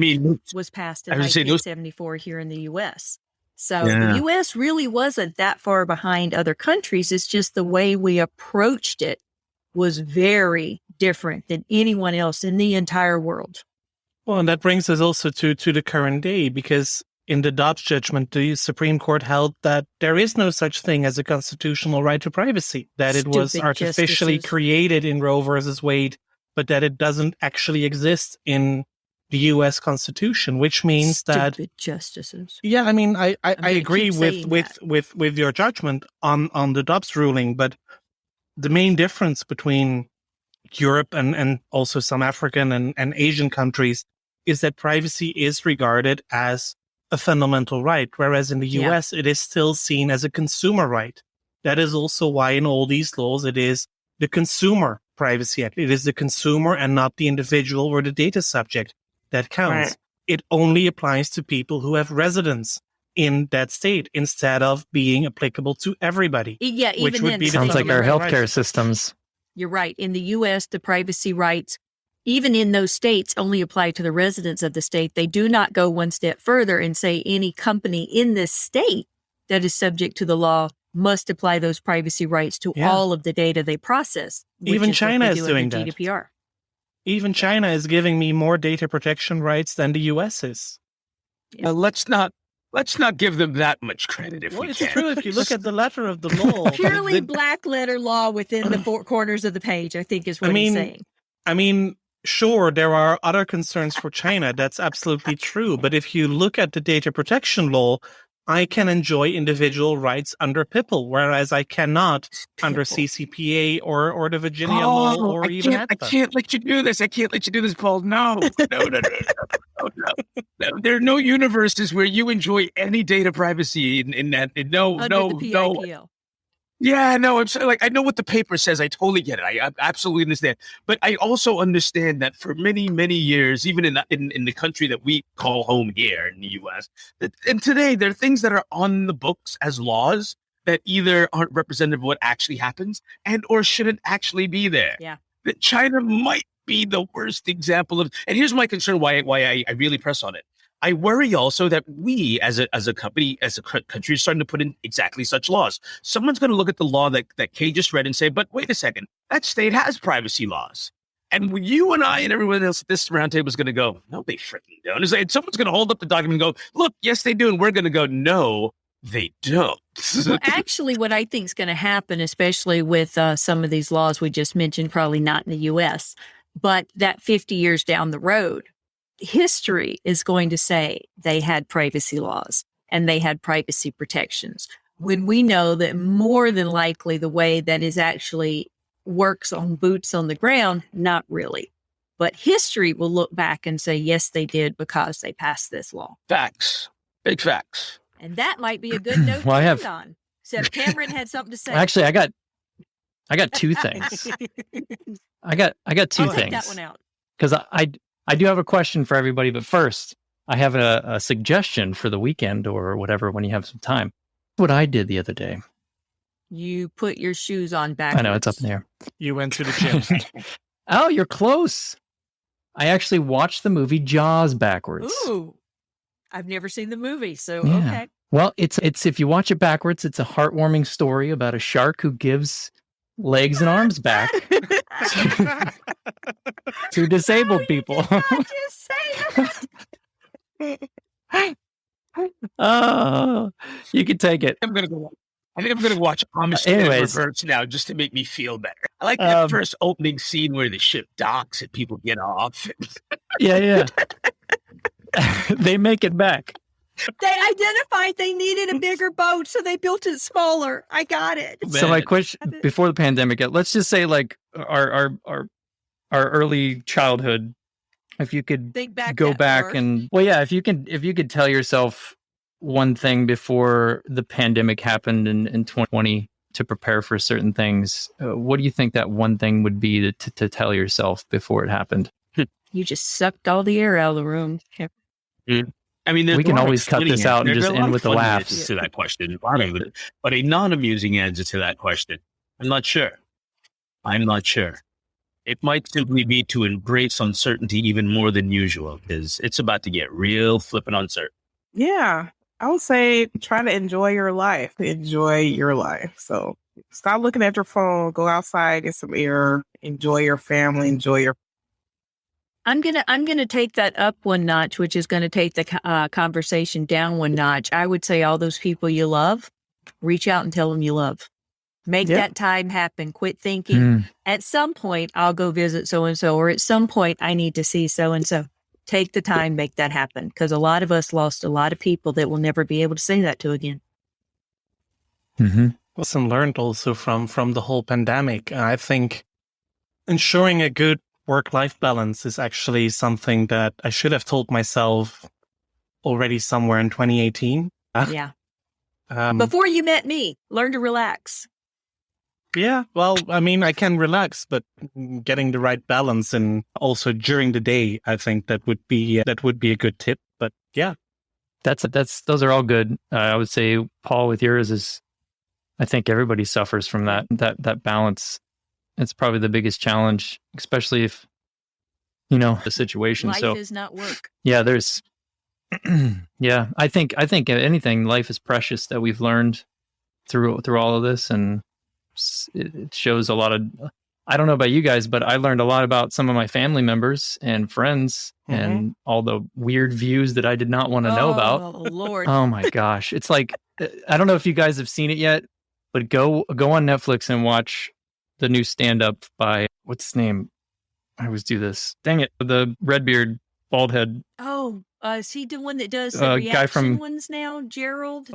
was passed in 1974 here in the U.S. So the U.S. really wasn't that far behind other countries. It's just the way we approached it was very different than anyone else in the entire world. Well, and that brings us also to the current day, because in the Dobbs judgment, the Supreme Court held that there is no such thing as a constitutional right to privacy, that it was artificially created in Roe versus Wade, but that it doesn't actually exist in the U.S. Constitution, which means that stupid justices. Yeah, I agree with your judgment on the Dobbs ruling, but the main difference between Europe and also some African and Asian countries is that privacy is regarded as a fundamental right, whereas in the U.S. it is still seen as a consumer right. That is also why in all these laws it is the consumer Privacy Act. It is the consumer and not the individual or the data subject that counts. Right. It only applies to people who have residence in that state instead of being applicable to everybody. Yeah, which even would then, be the Sounds like our fundamental healthcare rights. systems. you're right. In the U.S., the privacy rights, even in those states, only apply to the residents of the state. They do not go one step further and say any company in this state that is subject to the law must apply those privacy rights to Yeah. all of the data they process. which Even is what China they is do under doing that. GDPR. Even China is giving me more data protection rights than the US is. Let's not give them that much credit if Well, we it's can. true if you look at the letter of the law. Purely the- black letter law within the four corners of the page, I think is what I he's mean, saying. I mean, sure, there are other concerns for China. That's absolutely true. But if you look at the data protection law, I can enjoy individual rights under PIPL, whereas I cannot under CCPA or the Virginia law or even I ATPA. can't let you do this. I can't let you do this, Paul. No. There are no universes where you enjoy any data privacy in that. No. Under the PIPL. Yeah, no, I'm sorry, like, I know what the paper says. I totally get it. I absolutely understand. But I also understand that for many, many years, even in the country that we call home here in the U.S., and today there are things that are on the books as laws that either aren't representative of what actually happens and or shouldn't actually be there. Yeah. That China might be the worst example of. And here's my concern: why I really press on it. I worry also that we, as a company, as a country, are starting to put in exactly such laws. Someone's going to look at the law that Kay just read and say, but wait a second, that state has privacy laws. And you and I and everyone else at this roundtable is going to go, no, they freaking don't. It's like, someone's going to hold up the document and go, look, yes, they do. And we're going to go, no, they don't. Well, actually, what I think is going to happen, especially with some of these laws we just mentioned, probably not in the U.S., but that 50 years down the road, history is going to say they had privacy laws and they had privacy protections. When we know that more than likely the way that is actually works on boots on the ground, not really. But history will look back and say, yes, they did because they passed this law. Facts. Big facts. And that might be a good note Well, to I end have- on. Except Cameron had something to say. Actually, I got two things. I got two I'll take things. that one out. Because I do have a question for everybody, but first, I have a suggestion for the weekend or whatever when you have some time. What I did the other day. You put your shoes on backwards. I know, it's up in the air. You went to the gym. Oh, you're close. I actually watched the movie Jaws backwards. Ooh. I've never seen the movie, so Yeah. okay. Well, it's if you watch it backwards, it's a heartwarming story about a shark who gives legs and arms back to disabled people. Just say that. Oh, you can take it. I think I'm gonna watch Amish Anyways. Reverts now just to make me feel better. I like that first opening scene where the ship docks and people get off. Yeah. They make it back. They identified they needed a bigger boat, so they built it smaller. I got it. So my Man. question before the pandemic, let's just say like our early childhood, if you could Think back. go that back far. and if you could tell yourself one thing before the pandemic happened in 2020 to prepare for certain things, what do you think that one thing would be to tell yourself before it happened? You just sucked all the air out of the room. I mean, there's We a can lot of always cut funny this out and answers. just There's a end lot with of the funny laughs. answers to that question. A lot of it, but a non-amusing answer to that question. I'm not sure. It might simply be to embrace uncertainty even more than usual because it's about to get real flippin' uncertain. Yeah. I would say try to enjoy your life. Enjoy your life. So stop looking at your phone, go outside, get some air, enjoy your family, enjoy your I'm gonna take that up one notch, which is gonna take the conversation down one notch. I would say all those people you love, reach out and tell them you love. Make Yeah. that time happen. Quit thinking Mm. at some point I'll go visit so and so, or at some point I need to see so and so. Take the time, make that happen, because a lot of us lost a lot of people that we'll never be able to say that to again. Mm-hmm. Lesson learned also from the whole pandemic. I think ensuring a good work-life balance is actually something that I should have told myself already somewhere in 2018. Yeah. Um, Before you met me, learn to relax. Yeah, well, I mean, I can relax, but getting the right balance and also during the day, I think that would be a good tip. But yeah, Those are all good. I would say, Paul, with yours is, I think everybody suffers from that balance. It's probably the biggest challenge, especially if the situation. Life So is not work. yeah, there's yeah. I think anything, life is precious that we've learned through all of this, and it shows a lot of. I don't know about you guys, but I learned a lot about some of my family members and friends and all the weird views that I did not want to know about. Oh, Lord. Oh my gosh. It's like, I don't know if you guys have seen it yet, but go on Netflix and watch the new stand-up by, what's his name? I always do this. Dang it. The redbeard, bald head. Oh, is he the one that does the reaction guy from ones now? Gerald?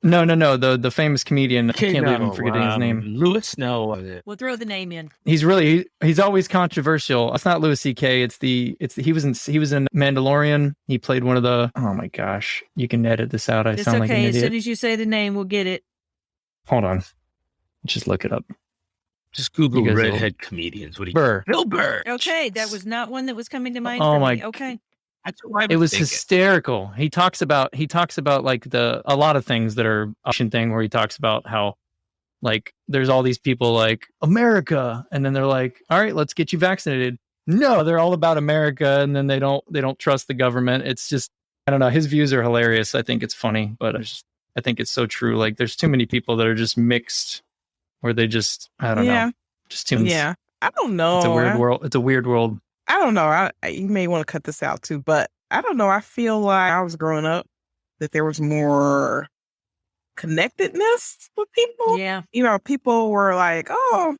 No. The famous comedian. I can't believe I'm forgetting his name. Lewis? No. We'll throw the name in. He's always controversial. It's not Louis C.K. He was in Mandalorian. He played one of the, oh my gosh. You can edit this out. I It's sound like an okay. As idiot. soon as you say the name, we'll get it. Hold on. Just look it up. Just Google You guys redhead comedians. What do you Burr. Bill Burr. Okay, that was not one that was coming to mind. Oh for my- me. Okay. That's what I It was thinking. hysterical. He talks about like a lot of things that are option thing where he talks about how like there's all these people like America, and then they're like, all right, let's get you vaccinated. No, they're all about America, and then they don't trust the government. It's just, I don't know. His views are hilarious. I think it's funny, but I think it's so true. Like there's too many people that are just mixed, where they just, I don't know, just too. Yeah. I don't know. It's a weird world. It's a weird world. I don't know. You may want to cut this out too, but I don't know. I feel like I was growing up that there was more connectedness with people. Yeah. People were like, oh,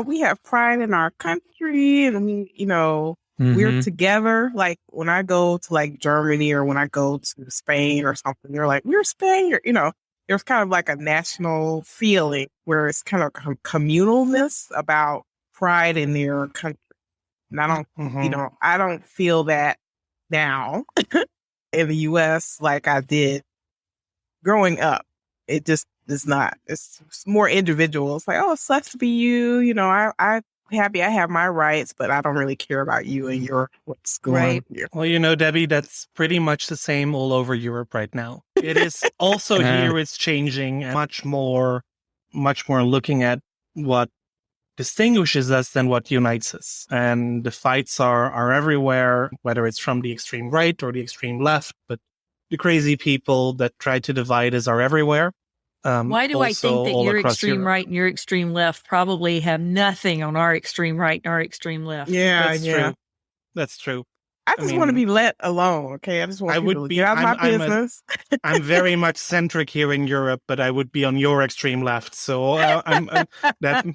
we have pride in our country and we're Mhm. together. Like when I go to like Germany or when I go to Spain or something, they're like, we're Spain. There's kind of like a national feeling where it's kind of communalness about pride in their country. And I don't, I don't feel that now in the U.S. like I did growing up. It just is not. It's more individual. It's like, oh, it sucks to be you. I'm happy I have my rights, but I don't really care about you and your what's going on Right. here. Well, Debbie, that's pretty much the same all over Europe right now. It is also here. It's changing and much more looking at what distinguishes us than what unites us. And the fights are everywhere, whether it's from the extreme right or the extreme left, but the crazy people that try to divide us are everywhere. Why do I also think that all your across extreme Europe. right and your extreme left probably have nothing on our extreme right and our extreme left? That's true. That's true. I just want to be let alone. Okay, I just want I people would to be- get out of my I'm a- business. I'm very much centric here in Europe, but I would be on your extreme left. So I'm that.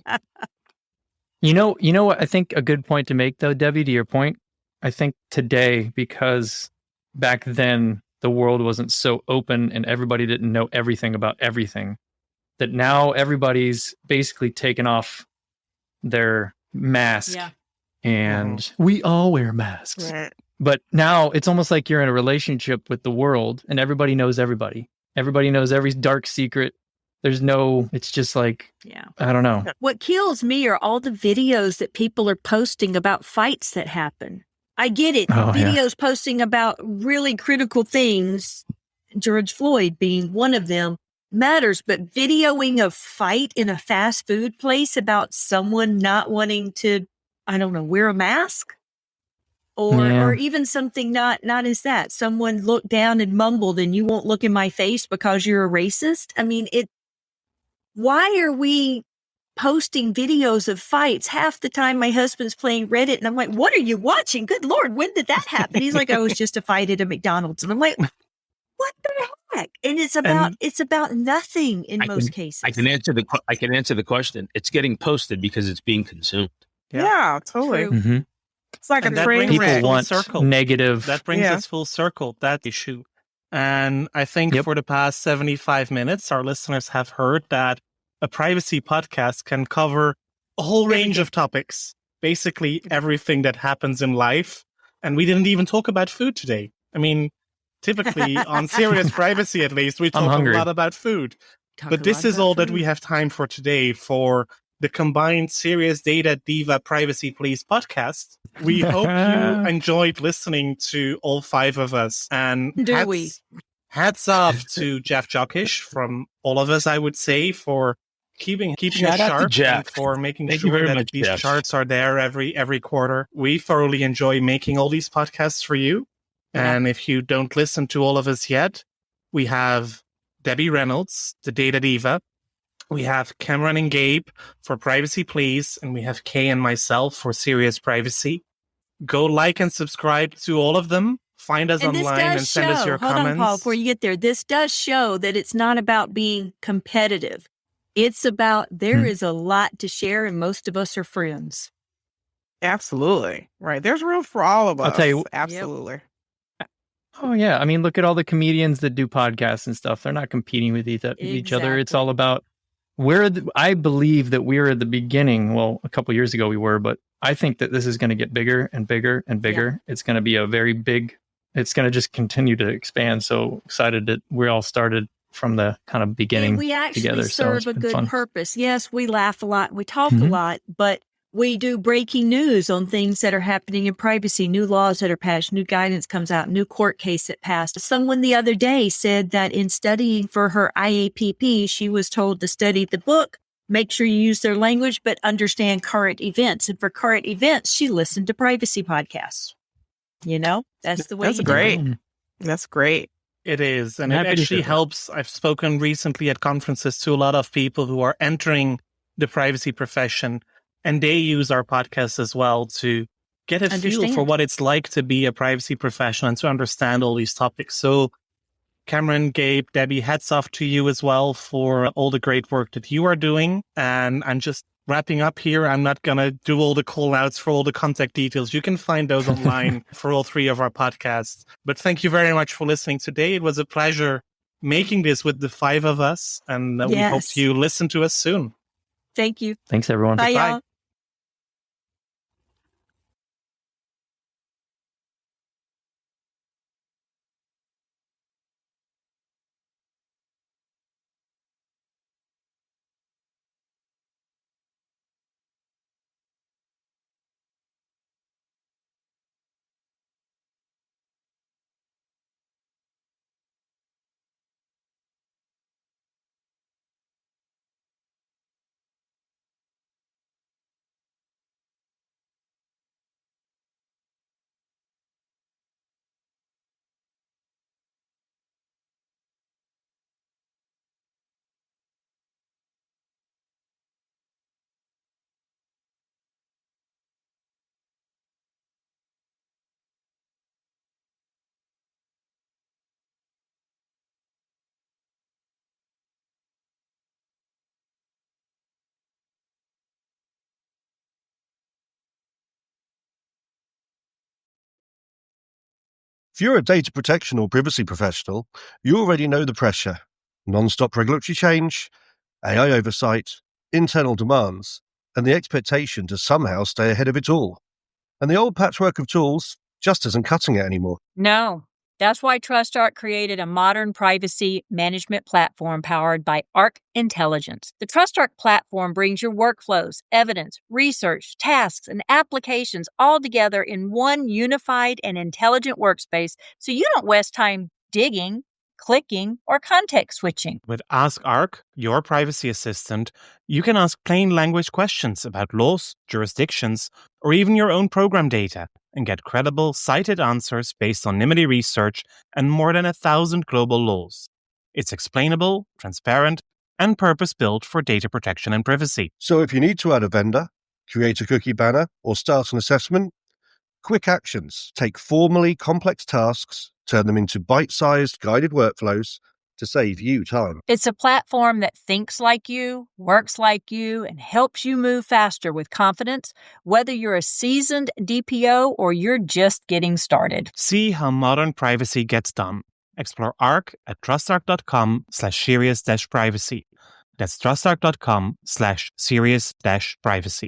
You know what I think a good point to make though, Debbie, to your point, I think today, because back then the world wasn't so open and everybody didn't know everything about everything, that now everybody's basically taken off their mask Yeah. and we all wear masks. Right. But now it's almost like you're in a relationship with the world and everybody knows everybody. Everybody knows every dark secret. It's just like, Yeah. I don't know. What kills me are all the videos that people are posting about fights that happen. I get it. Oh, yeah. Videos posting about really critical things, George Floyd being one of them, matters, but videoing a fight in a fast food place about someone not wanting to, I don't know, wear a mask? Or even something not as that. Someone looked down and mumbled and you won't look in my face because you're a racist. I mean, why are we posting videos of fights? Half the time my husband's playing Reddit and I'm like, what are you watching? Good Lord, when did that happen? He's like, I was just a fight at a McDonald's. And I'm like, what the heck? And it's about nothing in most cases. I can answer the question. It's getting posted because it's being consumed. Yeah, totally. True. Mm-hmm. It's like And a that train brings People wreck. full want circle. negative. That brings Yeah. us full circle, that issue. And I think Yep. for the past 75 minutes, our listeners have heard that a privacy podcast can cover a whole range of topics, basically everything that happens in life. And we didn't even talk about food today. I mean, typically on Serious Privacy, at least, we I'm talk a hungry. lot about food. talk But a this lot is about all that food. we have time for today for the combined Serious Data Diva Privacy Police podcast. We hope you enjoyed listening to all five of us. And hats off to Jeff Jockish from all of us, I would say, for keeping Shout us out to sharp Jeff. and for making Thank you sure very that much, these Jeff. charts are there every quarter. We thoroughly enjoy making all these podcasts for you. Yeah. And if you don't listen to all of us yet, we have Debbie Reynolds, the Data Diva. We have Cameron and Gabe for Privacy Please, and we have Kay and myself for Serious Privacy. Go like and subscribe to all of them. Find us online and send us your comments. Hold on, Paul, before you get there. This does show that it's not about being competitive. It's about there is a lot to share, and most of us are friends. Absolutely. Right. There's room for all of us. I'll tell you. Absolutely. Oh, yeah. I mean, look at all the comedians that do podcasts and stuff. They're not competing with each other. It's all about I believe that we're at the beginning. Well, a couple years ago we were, but I think that this is going to get bigger and bigger and bigger. Yeah. It's going to be a very big, it's going to just continue to expand. So excited that we all started from the kind of beginning and we actually together. serve so a good fun. purpose. Yes, we laugh a lot. We talk a lot, but we do breaking news on things that are happening in privacy, new laws that are passed, new guidance comes out, new court case that passed. Someone the other day said that in studying for her IAPP, she was told to study the book, make sure you use their language, but understand current events. And for current events, she listened to privacy podcasts. You know, that's the way. That's great. That's great. It is. And it actually helps. I've spoken recently at conferences to a lot of people who are entering the privacy profession. And they use our podcast as well to get a feel for what it's like to be a privacy professional and to understand all these topics. So Cameron, Gabe, Debbie, hats off to you as well for all the great work that you are doing. And I'm just wrapping up here. I'm not going to do all the call outs for all the contact details. You can find those online for all three of our podcasts. But thank you very much for listening today. It was a pleasure making this with the five of us. And we hope you listen to us soon. Thank you. Thanks, everyone. Bye, y'all. If you're a data protection or privacy professional, you already know the pressure. Non-stop regulatory change, AI oversight, internal demands, and the expectation to somehow stay ahead of it all. And the old patchwork of tools just isn't cutting it anymore. No. That's why TrustArc created a modern privacy management platform powered by Arc Intelligence. The TrustArc platform brings your workflows, evidence, research, tasks, and applications all together in one unified and intelligent workspace so you don't waste time digging, clicking, or context switching. With Ask Arc, your privacy assistant, you can ask plain language questions about laws, jurisdictions, or even your own program data, and get credible, cited answers based on NIMBY research and more than 1,000 global laws. It's explainable, transparent, and purpose-built for data protection and privacy. So if you need to add a vendor, create a cookie banner, or start an assessment, quick actions take formally complex tasks, turn them into bite-sized guided workflows to save you time. It's a platform that thinks like you, works like you, and helps you move faster with confidence, whether you're a seasoned DPO or you're just getting started. See how modern privacy gets done. Explore Arc at trustarc.com/serious-privacy. That's trustarc.com/serious-privacy.